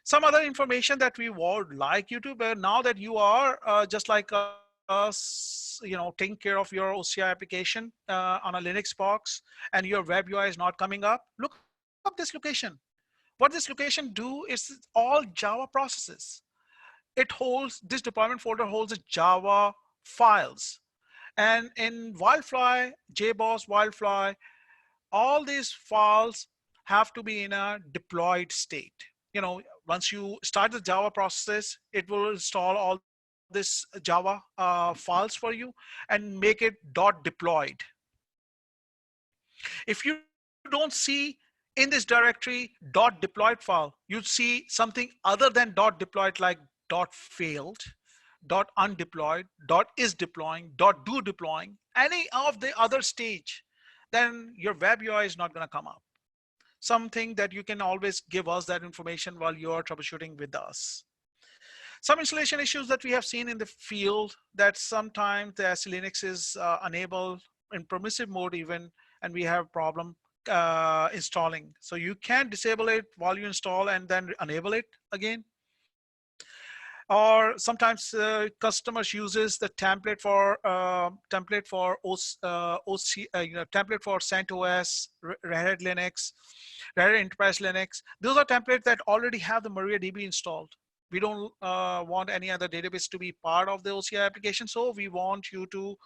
Some other information that we would like you to, but now that you are just like us, taking care of your OCI application on a Linux box, and your web UI is not coming up, look up this location. What this location do is all Java processes. It holds, this deployment folder holds the Java files. And in Wildfly, JBoss, Wildfly, all these files have to be in a deployed state. Once you start the Java process, it will install all this Java files for you and make it .deployed. If you don't see in this directory .deployed file, you'd see something other than .deployed, like .failed, .undeployed, .is deploying, .do deploying, any of the other stage, then your web UI is not going to come up. Something that you can always give us that information while you are troubleshooting with us. Some installation issues that we have seen in the field, that sometimes the SE Linux is unable in permissive mode even, and we have problem installing. So you can disable it while you install and then enable it again. Or sometimes customers uses the template for template for CentOS, Red Hat Linux, Red Hat Enterprise Linux. Those are templates that already have the MariaDB installed. We don't want any other database to be part of the OCI application, so we want you to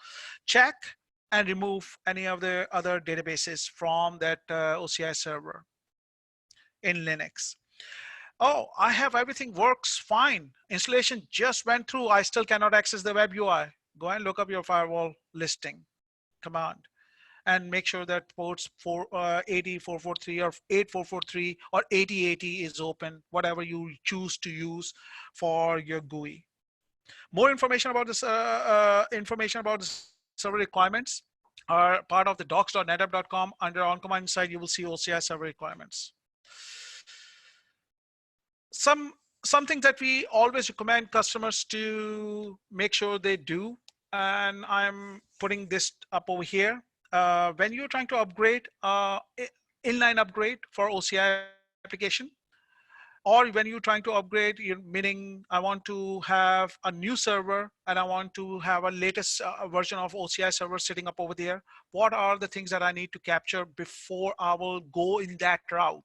check and remove any of the other databases from that OCI server in Linux. Oh, I have everything works fine. Installation just went through. I still cannot access the web UI. Go and look up your firewall listing command and make sure that ports 80443 or 8443 or 8080 is open, whatever you choose to use for your GUI. More information about this server requirements are part of the docs.netapp.com. Under OnCommand inside, you will see OCI server requirements. Something that we always recommend customers to make sure they do, and I'm putting this up over here. When you're trying to upgrade, inline upgrade for OCI application, or when you're trying to upgrade, meaning I want to have a new server and I want to have a latest version of OCI server sitting up over there, what are the things that I need to capture before I will go in that route?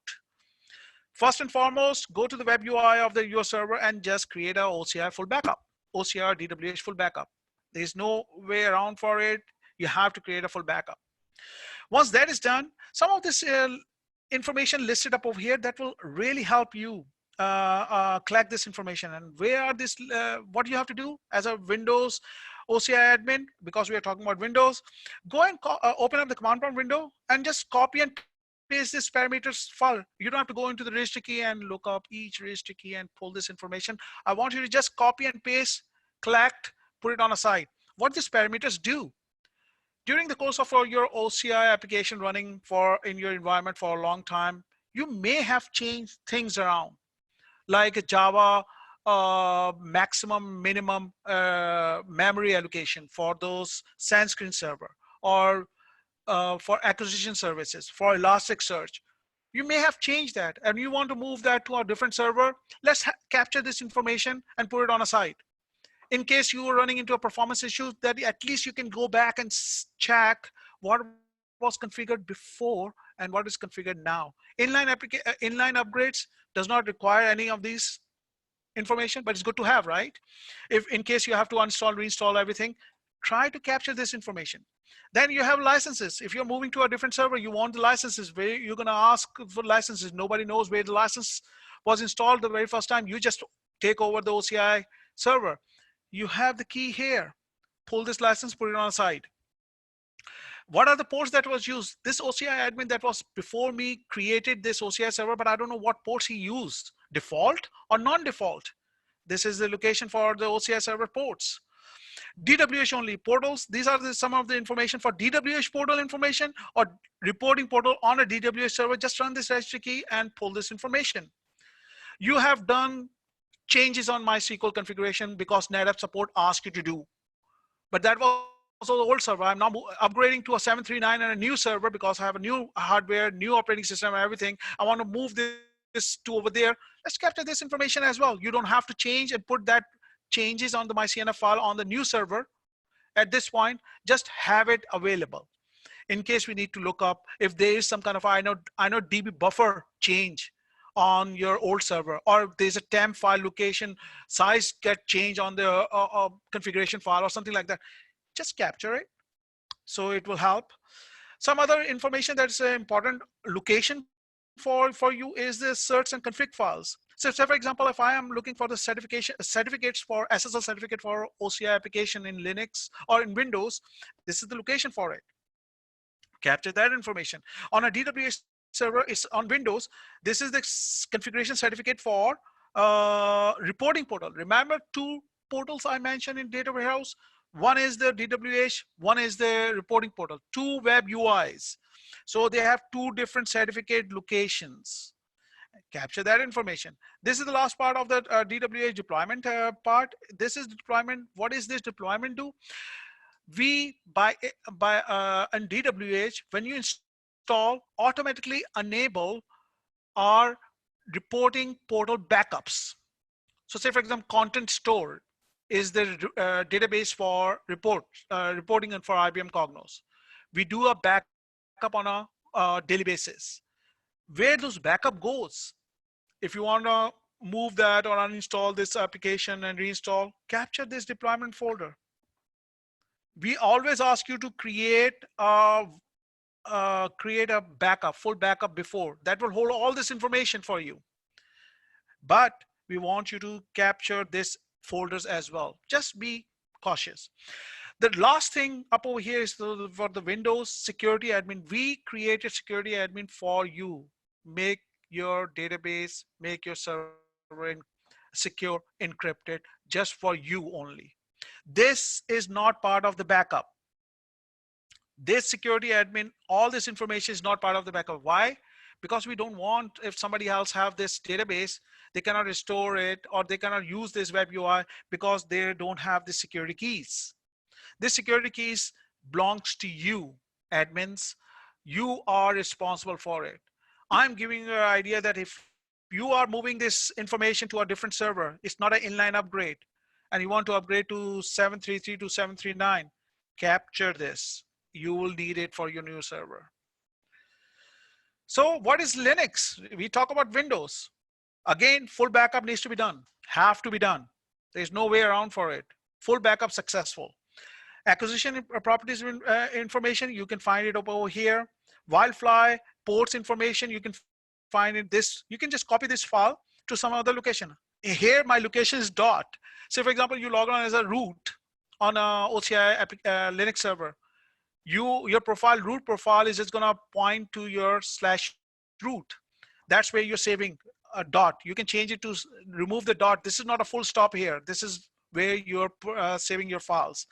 First and foremost, go to the web UI of your server and just create a OCI full backup, OCI or DWH full backup. There's no way around for it. You have to create a full backup. Once that is done, some of this information listed up over here that will really help you collect this information. And where are this? What you have to do as a Windows OCI admin, because we are talking about Windows, go and open up the command prompt window and just copy and paste this parameters file. You don't have to go into the registry key and look up each registry key and pull this information. I want you to just copy and paste, collect, put it on a side. What these parameters do? During the course of your OCI application running in your environment for a long time, you may have changed things around, like a Java maximum minimum memory allocation for those SandScreen server, or for acquisition services, for Elasticsearch. You may have changed that and you want to move that to a different server. Let's capture this information and put it on a side. In case you are running into a performance issue, that at least you can go back and check what was configured before and what is configured now. Inline upgrades does not require any of these information, but it's good to have, right? If in case you have to uninstall, reinstall everything, try to capture this information. Then you have licenses. If you're moving to a different server, you want the licenses. Where you're going to ask for licenses. Nobody knows where the license was installed the very first time. You just take over the OCI server. You have the key here. Pull this license, put it on the side. What are the ports that was used? This OCI admin that was before me created this OCI server, but I don't know what ports he used, default or non-default. This is the location for the OCI server ports. DWH only portals. These are some of the information for DWH portal information or reporting portal on a DWH server. Just run this registry key and pull this information. You have done changes on MySQL configuration because NetApp support asked you to do, but that was the old server. I'm now upgrading to a 739 and a new server because I have a new hardware, new operating system, and everything. I want to move this to over there. Let's capture this information as well. You don't have to change and put that changes on the myCNF file on the new server. At this point, just have it available in case we need to look up if there is some kind of inode DB buffer change on your old server, or if there's a temp file location size get changed on the configuration file or something like that. Just capture it, so it will help. Some other information that's important location for you is the certs and config files. So say for example, if I am looking for the certificates for SSL certificate for OCI application in Linux or in Windows, this is the location for it. Capture that information. On a DWH server, it's on Windows. This is the configuration certificate for reporting portal. Remember two portals I mentioned in data warehouse? One is the DWH, one is the reporting portal, two web UIs. So they have two different certificate locations. Capture that information. This is the last part of the DWH deployment part. This is deployment. What is this deployment do? We in DWH, when you install, automatically enable our reporting portal backups. So say for example, content store is the database for reporting and for IBM Cognos. We do a backup on a daily basis. Where those backup goes, if you want to move that or uninstall this application and reinstall, capture this deployment folder. We always ask you to create a backup, full backup before. That will hold all this information for you. But we want you to capture this folders as well. Just be cautious. The last thing up over here is for the Windows security admin. We created security admin for you. Make your database, make your server secure, encrypted, just for you only. This is not part of the backup. This security admin, all this information is not part of the backup. Why? Because we don't want, if somebody else have this database, they cannot restore it or they cannot use this web UI because they don't have the security keys. This security keys belongs to you, admins. You are responsible for it. I'm giving you an idea that if you are moving this information to a different server, it's not an inline upgrade, and you want to upgrade to 733 to 739, capture this. You will need it for your new server. So what is Linux? We talk about Windows. Again, full backup needs to be done, have to be done. There's no way around for it. Full backup successful. Acquisition properties information, you can find it over here. Wildfly, ports information, you can find in this. You can just copy this file to some other location. Here, my location is dot. So for example, you log on as a root on a OCI Linux server. Your root profile is just gonna point to your /root. That's where you're saving a dot. You can change it to remove the dot. This is not a full stop here. This is where you're saving your files.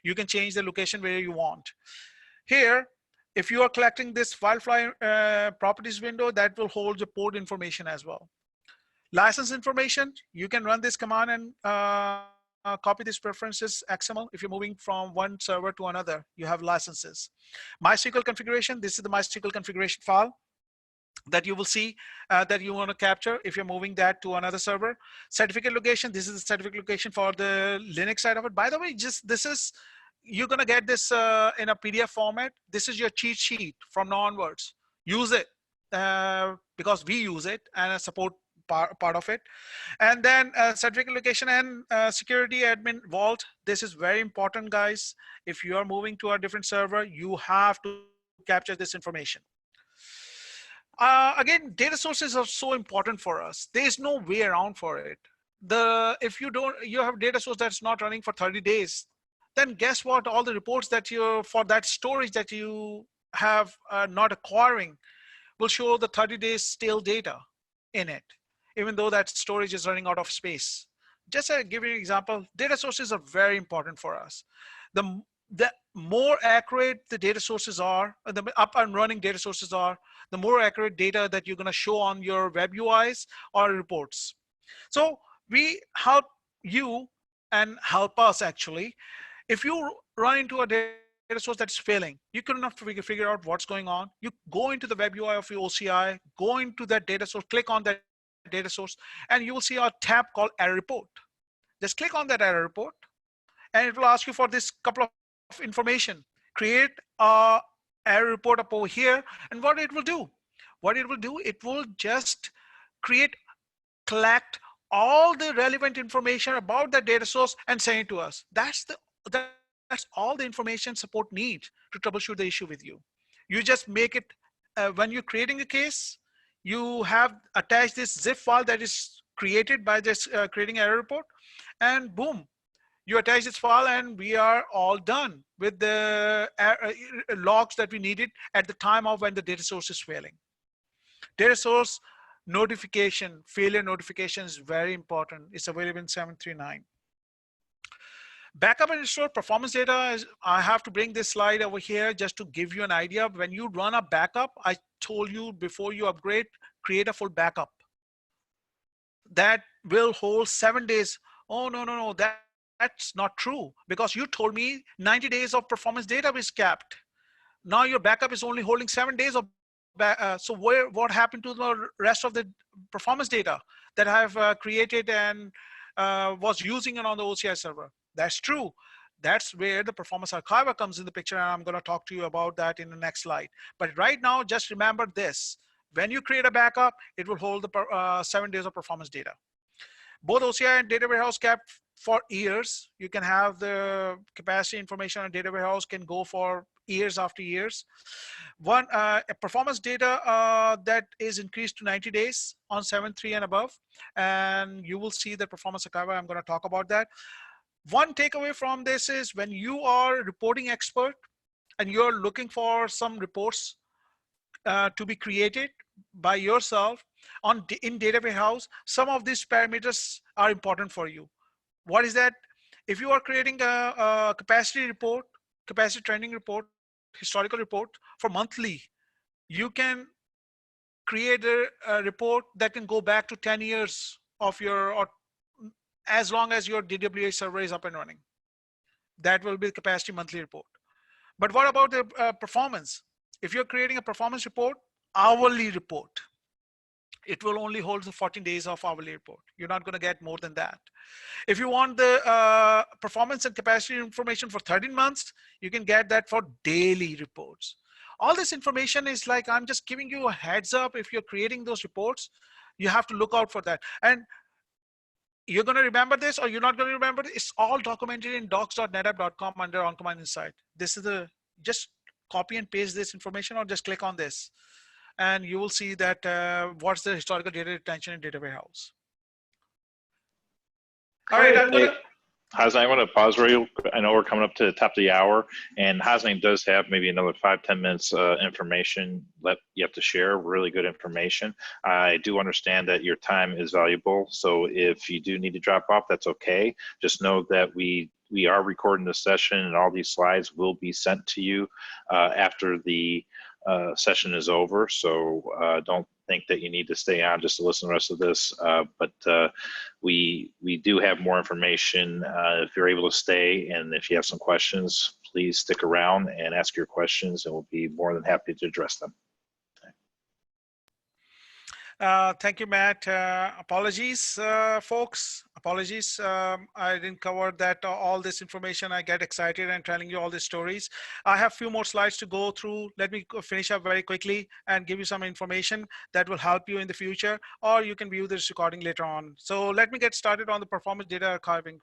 You can change the location where you want. Here, if you are collecting this Wildfly properties window, that will hold the port information as well. License information, you can run this command and copy these preferences XML. If you're moving from one server to another, you have licenses. MySQL configuration, this is the MySQL configuration file that you will see that you want to capture if you're moving that to another server. Certificate location, this is the certificate location for the Linux side of it. By the way, you're going to get this in a PDF format. This is your cheat sheet from now onwards. Use it because we use it and support part of it. And then certificate location and security admin vault. This is very important, guys. If you are moving to a different server, you have to capture this information. Again, data sources are so important for us. There's no way around for it. If you have data source that's not running for 30 days, then guess what? All the reports that for that storage that you have not acquiring will show the 30 days stale data in it, even though that storage is running out of space. Just to give you an example, data sources are very important for us. The more accurate the data sources are, the up and running data sources are, the more accurate data that you're going to show on your web UIs or reports. So we help you and help us actually If you run into a data source that's failing, you cannot figure out what's going on. You go into the web UI of your OCI, go into that data source, click on that data source, and you will see a tab called error report. Just click on that error report, and it will ask you for this couple of information. Create a error report up over here, and what it will do, it will just collect all the relevant information about that data source and send it to us. That's all the information support needs to troubleshoot the issue with you. You just make it, when you're creating a case, you have attached this zip file that is created by this creating error report, and boom, you attach this file, and we are all done with the logs that we needed at the time of when the data source is failing. Data source notification, failure notification is very important. It's available in 739. Backup and restore performance data is, I have to bring this slide over here just to give you an idea. When you run a backup, I told you before you upgrade, create a full backup. That will hold 7 days. Oh, no, that's not true, because you told me 90 days of performance data is capped. Now your backup is only holding 7 days of so what happened to the rest of the performance data that I have created and was using it on the OCI server? That's true. That's where the performance archiver comes in the picture, and I'm going to talk to you about that in the next slide. But right now, just remember this: when you create a backup, it will hold the 7 days of performance data. Both OCI and data warehouse kept for years. You can have the capacity information on data warehouse can go for years after years. One performance data that is increased to 90 days on 7.3 and above, and you will see the performance archiver. I'm going to talk about that. One takeaway from this is, when you are a reporting expert and you're looking for some reports to be created by yourself in data warehouse, some of these parameters are important for you. What is that? If you are creating a capacity report, capacity trending report, historical report for monthly, you can create a report that can go back to 10 years of your, or as long as your DWH server is up and running. That will be the capacity monthly report. But what about the performance? If you're creating a performance report, hourly report, it will only hold the 14 days of hourly report. You're not going to get more than that. If you want the performance and capacity information for 13 months, you can get that for daily reports. All this information is like, I'm just giving you a heads up. If you're creating those reports, you have to look out for that. And you're going to remember this, or you're not going to remember it. It's all documented in docs.netapp.com under OnCommand Insight. This is just copy and paste this information, or just click on this, and you will see that what's the historical data retention in data warehouse. All right, I'm gonna. Hasnain, I want to pause real quick. I know we're coming up to the top of the hour, and Hasnain does have maybe another 5-10 minutes information that you have to share, really good information. I do understand that your time is valuable, so if you do need to drop off, that's okay. Just know that we are recording the session, and all these slides will be sent to you after the session is over, so don't think that you need to stay on just to listen to the rest of this, but we do have more information if you're able to stay, and if you have some questions, please stick around and ask your questions, and we'll be more than happy to address them. Thank you, Matt. Apologies, folks. Apologies. I didn't cover that all this information. I get excited and telling you all these stories. I have a few more slides to go through. Let me finish up very quickly and give you some information that will help you in the future, or you can view this recording later on. So let me get started on the performance data archiving.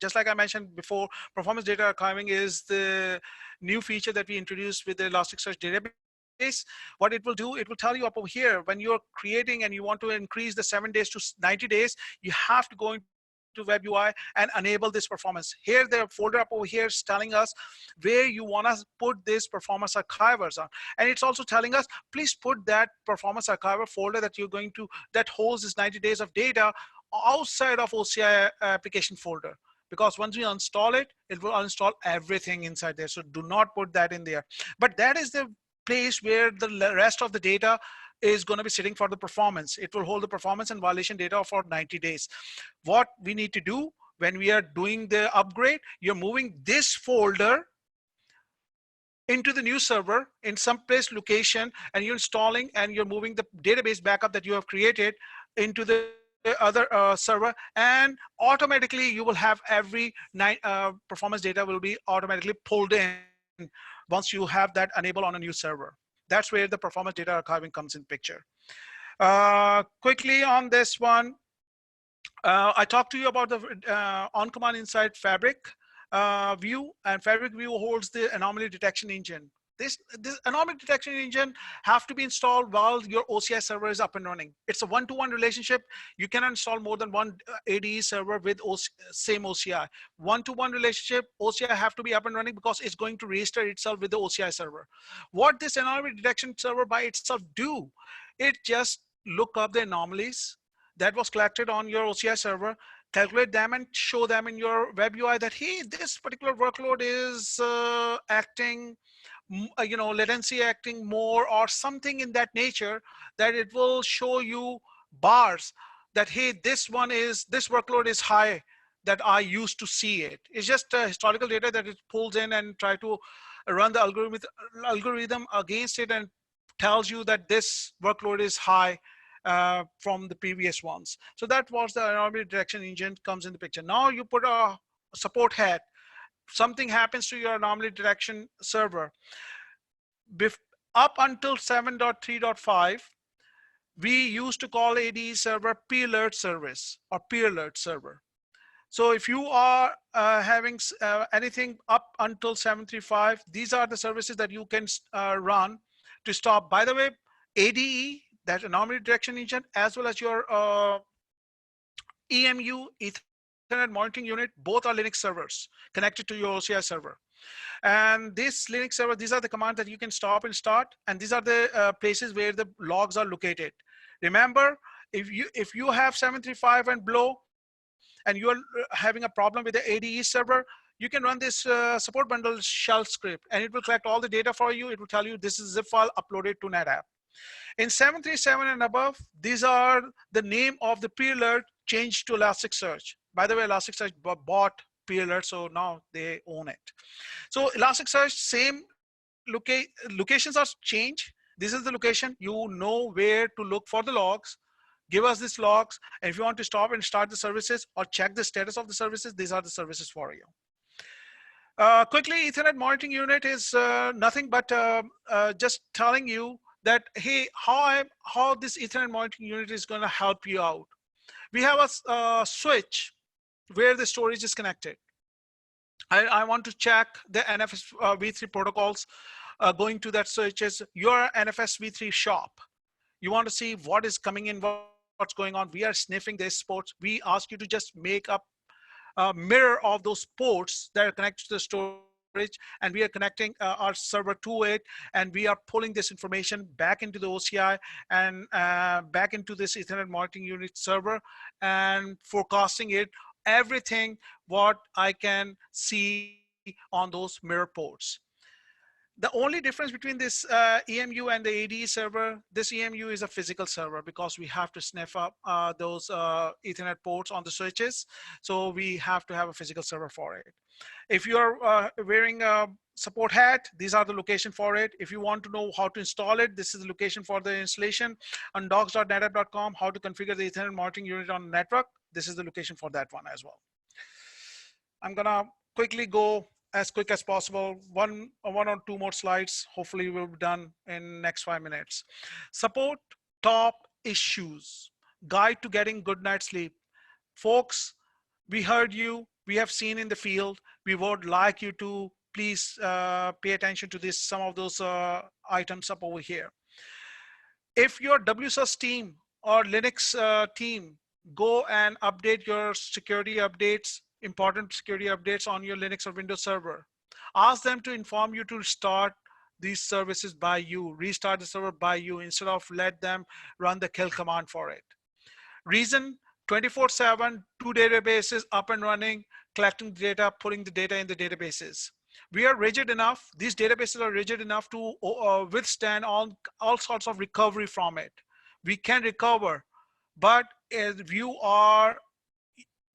Just like I mentioned before, performance data archiving is the new feature that we introduced with the Elasticsearch database. What it will do, it will tell you up over here, when you're creating and you want to increase the 7 days to 90 days, you have to go into web UI and enable this performance. Here, the folder up over here is telling us where you want to put this performance archivers on. And it's also telling us, please put that performance archiver folder that you're going to, that holds this 90 days of data outside of OCI application folder. Because once you install it, it will uninstall everything inside there. So do not put that in there. But that is the place where the rest of the data is going to be sitting for the performance. It will hold the performance and violation data for 90 days. What we need to do, when we are doing the upgrade, you're moving this folder into the new server in some place location, and you're installing and you're moving the database backup that you have created into the other server, and automatically you will have every performance data will be automatically pulled in once you have that enabled on a new server. That's where the performance data archiving comes in picture. Quickly on this one, I talked to you about the OnCommand inside Fabric view, and Fabric view holds the anomaly detection engine. This anomaly detection engine have to be installed while your OCI server is up and running. It's a one-to-one relationship. You cannot install more than one ADE server with same OCI. One-to-one relationship, OCI have to be up and running because it's going to register itself with the OCI server. What this anomaly detection server by itself do, it just look up the anomalies that was collected on your OCI server, calculate them and show them in your web UI that, hey, this particular workload is acting, latency acting more or something in that nature, that it will show you bars that, hey, this workload is high that I used to see it. It's just historical data that it pulls in and try to run the algorithm against it and tells you that this workload is high from the previous ones. So that was the anomaly detection engine comes in the picture. Now you put a support hat, something happens to your anomaly detection server. Up until 7.3.5, we used to call ADE server p-alert service or p-alert server. So if you are having anything up until 7.3.5, these are the services that you can run to stop. By the way, ADE, that anomaly detection engine, as well as your EMU, Ethernet monitoring unit, both are Linux servers connected to your OCI server. And this Linux server, these are the commands that you can stop and start, and these are the places where the logs are located. Remember, if you have 7.3.5 and below, and you are having a problem with the ADE server, you can run this support bundle shell script, and it will collect all the data for you. It will tell you this is a zip file uploaded to NetApp. In 7.3.7 and above, these are the name of the pre-alert changed to Elasticsearch. By the way, Elasticsearch bought pre-alert, so now they own it. So Elasticsearch, same locations are changed. This is the location. You know where to look for the logs. Give us these logs. And if you want to stop and start the services or check the status of the services, these are the services for you. Quickly, Ethernet monitoring unit is nothing but just telling you that, hey, how this Ethernet monitoring unit is going to help you out. We have a switch where the storage is connected. I want to check the NFS v3 protocols going to that switch is your NFS v3 shop. You want to see what is coming in, what's going on. We are sniffing these ports. We ask you to just make up a mirror of those ports that are connected to the storage, and we are connecting our server to it, and we are pulling this information back into the OCI and back into this Ethernet monitoring unit server and forecasting it, everything what I can see on those mirror ports. The only difference between this EMU and the ADE server, this EMU is a physical server because we have to sniff up those Ethernet ports on the switches. So we have to have a physical server for it. If you're wearing a support hat, these are the location for it. If you want to know how to install it, this is the location for the installation. On docs.netapp.com, how to configure the Ethernet monitoring unit on network, this is the location for that one as well. I'm gonna quickly go as quick as possible. One or two more slides. Hopefully we'll be done in next 5 minutes. Support top issues. Guide to getting good night's sleep. Folks, we heard you. We have seen in the field. We would like you to please pay attention to this, some of those items up over here. If your WSUS team or Linux team go and update your security updates, important security updates on your Linux or Windows server, ask them to inform you to start these services by you, restart the server by you, instead of let them run the kill command for it. Reason, 24/7, 2 databases up and running, collecting data, putting the data in the databases. We are rigid enough, these databases are rigid enough to withstand all sorts of recovery from it. We can recover, but if you are,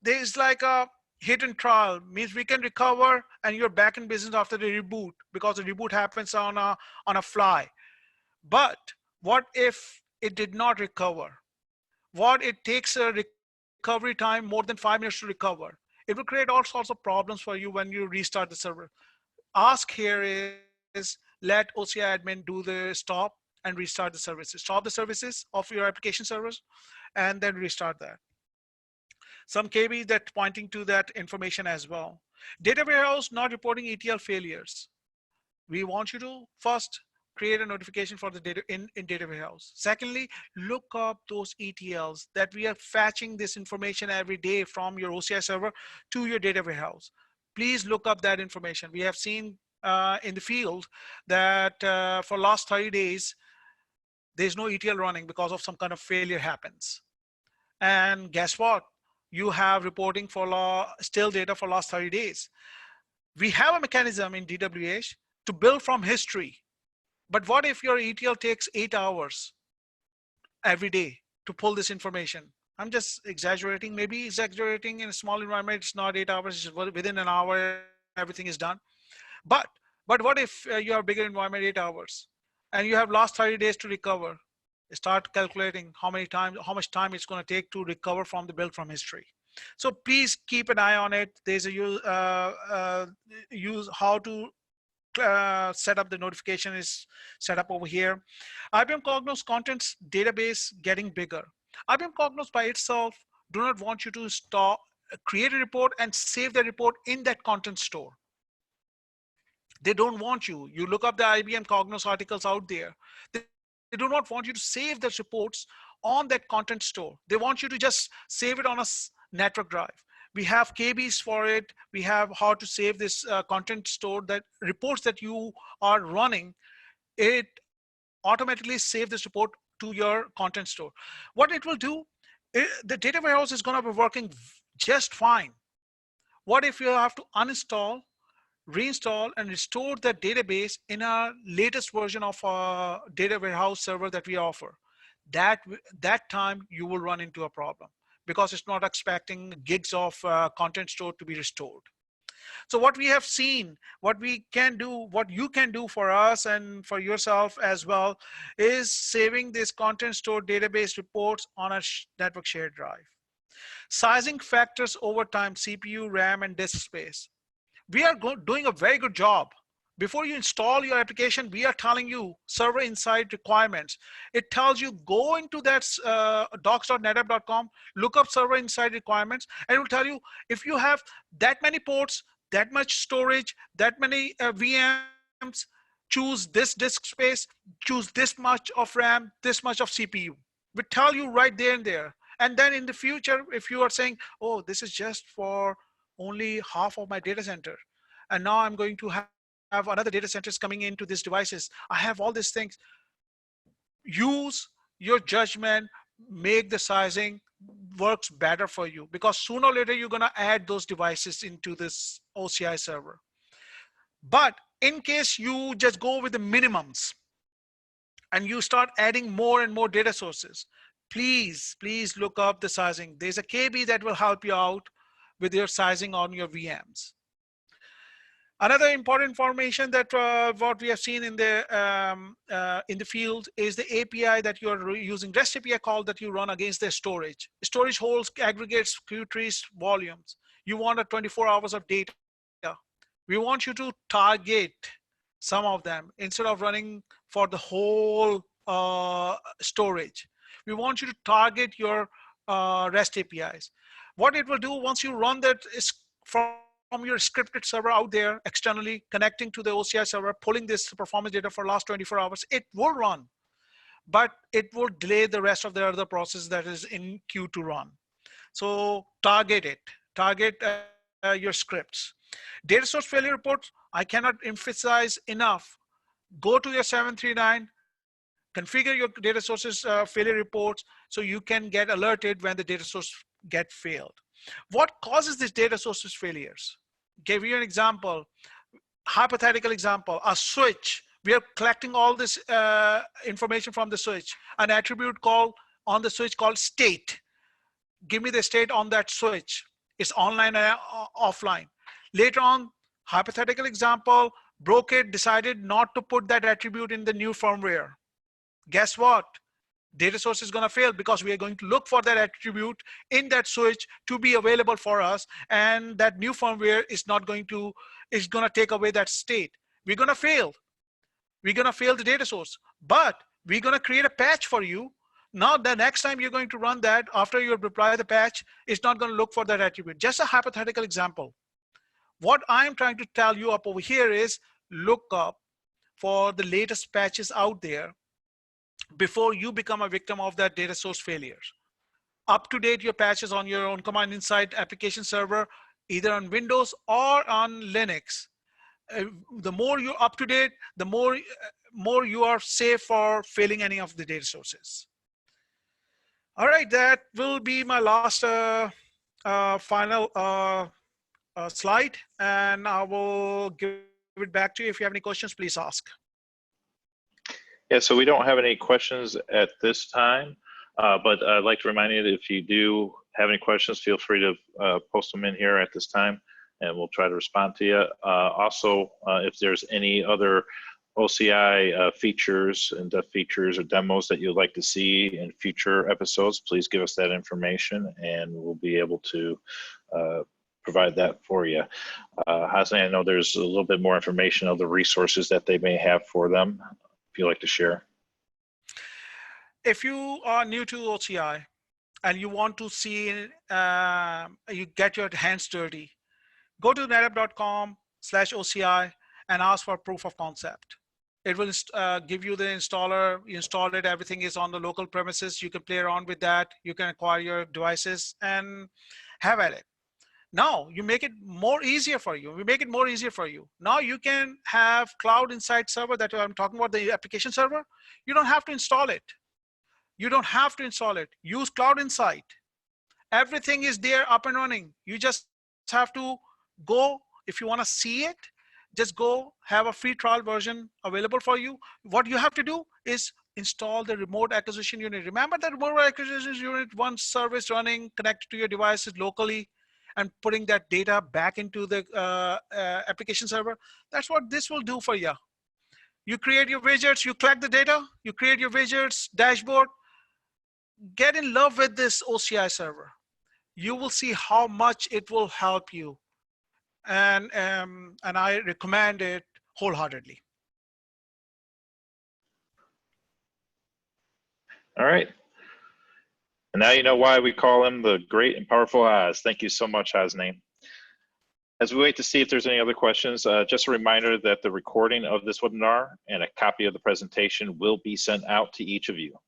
there's like a hit and trial means we can recover and you're back in business after the reboot, because the reboot happens on a fly. But what if it did not recover? What it takes a recovery time more than 5 minutes to recover. It will create all sorts of problems for you when you restart the server. Ask here is let OCI admin do the stop and restart the services. Stop the services of your application servers and then restart that. Some KB that pointing to that information as well. Data warehouse not reporting ETL failures. We want you to first create a notification for the data in data warehouse. Secondly, look up those ETLs that we are fetching this information every day from your OCI server to your data warehouse. Please look up that information. We have seen in the field that for last 30 days, there's no ETL running because of some kind of failure happens. And guess what? You have reporting for still data for last 30 days. We have a mechanism in DWH to build from history. But what if your ETL takes 8 hours every day to pull this information? I'm just exaggerating, maybe exaggerating in a small environment. It's not 8 hours, it's within an hour, everything is done. But what if you have bigger environment, 8 hours, and you have last 30 days to recover? Start calculating how much time it's going to take to recover from the build from history. So please keep an eye on it. There's a use how to set up the notification is set up over here. IBM Cognos contents database getting bigger. IBM Cognos by itself do not want you to create a report and save the report in that content store. They don't want you. You look up the IBM Cognos articles out there. They do not want you to save the reports on that content store. They want you to just save it on a network drive. We have KBs for it. We have how to save this content store, that reports that you are running, it automatically save this report to your content store. What it will do, the data warehouse is going to be working just fine. What if you have to uninstall, reinstall, and restore that database in our latest version of our data warehouse server that we offer? That time you will run into a problem, because it's not expecting gigs of content store to be restored. So what we have seen, what we can do, what you can do for us and for yourself as well, is saving this content store database reports on a network shared drive. Sizing factors over time, CPU, RAM, and disk space. We are doing a very good job. Before you install your application, we are telling you server inside requirements. It tells you go into that docs.netapp.com, look up server inside requirements, and it will tell you if you have that many ports, that much storage, that many VMs, choose this disk space, choose this much of RAM, this much of CPU. We tell you right there and there. And then in the future, if you are saying, oh, this is just for only half of my data center, and now I'm going to have another data centers coming into these devices, I have all these things. Use your judgment, make the sizing works better for you, because sooner or later you're going to add those devices into this OCI server. But in case you just go with the minimums and you start adding more and more data sources, please look up the sizing. There's a KB that will help you out with your sizing on your VMs. Another important information that what we have seen in the field is the API that you are using, REST API call that you run against the storage. Storage holds, aggregates, queries, volumes. You want a 24 hours of data. We want you to target some of them instead of running for the whole storage. We want you to target your REST APIs. What it will do once you run that is from your scripted server out there externally, connecting to the OCI server, pulling this performance data for last 24 hours, it will run, but it will delay the rest of the other process that is in queue to run. So target it, target your scripts. Data source failure reports, I cannot emphasize enough. Go to your 739, configure your data sources failure reports so you can get alerted when the data source get failed. What causes these data sources failures? Give you an example, hypothetical example, a switch. We are collecting all this information from the switch, an attribute called on the switch called state. Give me the state on that switch. It's online and offline. Later on, hypothetical example, broke it, decided not to put that attribute in the new firmware. Guess what? Data source is going to fail because we are going to look for that attribute in that switch to be available for us, and that new firmware is going to take away that state. We're going to fail. We're going to fail the data source, but we're going to create a patch for you. Now the next time you're going to run that, after you apply the patch, it's not going to look for that attribute. Just a hypothetical example. What I'm trying to tell you up over here is look up for the latest patches out there before you become a victim of that data source failure. Up to date your patches on your OnCommand Insight application server, either on Windows or on Linux. The more you're up to date, the more you are safe for failing any of the data sources. All right, that will be my last final slide, and I will give it back to you. If you have any questions, please ask. Yeah, so we don't have any questions at this time, but I'd like to remind you that if you do have any questions, feel free to post them in here at this time, and we'll try to respond to you. Also, if there's any other OCI features and features or demos that you'd like to see in future episodes, please give us that information, and we'll be able to provide that for you. Hassan, I know there's a little bit more information of the resources that they may have for them. If you'd like to share. If you are new to OCI and you want to see, you get your hands dirty, go to netapp.com/OCI and ask for proof of concept. It will give you the installer, you install it, everything is on the local premises. You can play around with that. You can acquire your devices and have at it. Now you make it more easier for you. We make it more easier for you. Now you can have Cloud Insight server that I'm talking about, the application server. You don't have to install it. You don't have to install it. Use Cloud Insight. Everything is there up and running. You just have to go, if you want to see it, just go have a free trial version available for you. What you have to do is install the remote acquisition unit. Remember that remote acquisition unit, one service running connected to your devices locally, and putting that data back into the application server. That's what this will do for you. You create your widgets, you collect the data, you create your widgets, dashboard. Get in love with this OCI server. You will see how much it will help you. And I recommend it wholeheartedly. All right. And now you know why we call him the great and powerful Oz. Thank you so much, Hasnain. As we wait to see if there's any other questions, just a reminder that the recording of this webinar and a copy of the presentation will be sent out to each of you.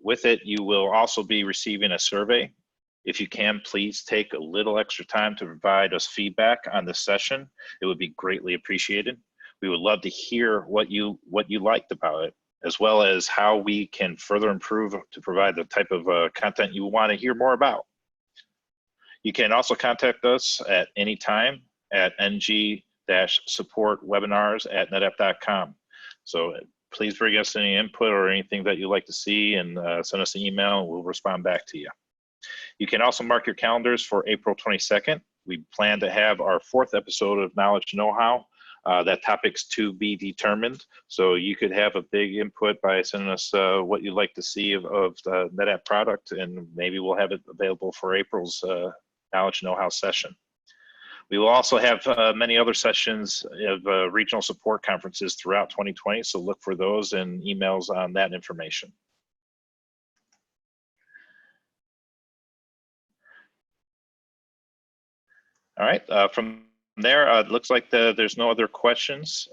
With it, you will also be receiving a survey. If you can, please take a little extra time to provide us feedback on this session. It would be greatly appreciated. We would love to hear what you liked about it, as well as how we can further improve to provide the type of content you want to hear more about. You can also contact us at any time at ng-supportwebinars@netapp.com. So please bring us any input or anything that you'd like to see, and send us an email and we'll respond back to you. You can also mark your calendars for April 22nd. We plan to have our 4th episode of Knowledge Know-How. That topic's to be determined. So you could have a big input by sending us what you'd like to see of the NetApp product, and maybe we'll have it available for April's Knowledge Know-How session. We will also have many other sessions of regional support conferences throughout 2020, so look for those and emails on that information. All right, from there, it looks like there's no other questions.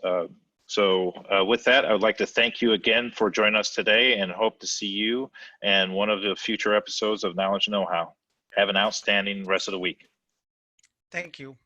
So with that, I would like to thank you again for joining us today, and hope to see you in one of the future episodes of Knowledge Know-How. Have an outstanding rest of the week. Thank you.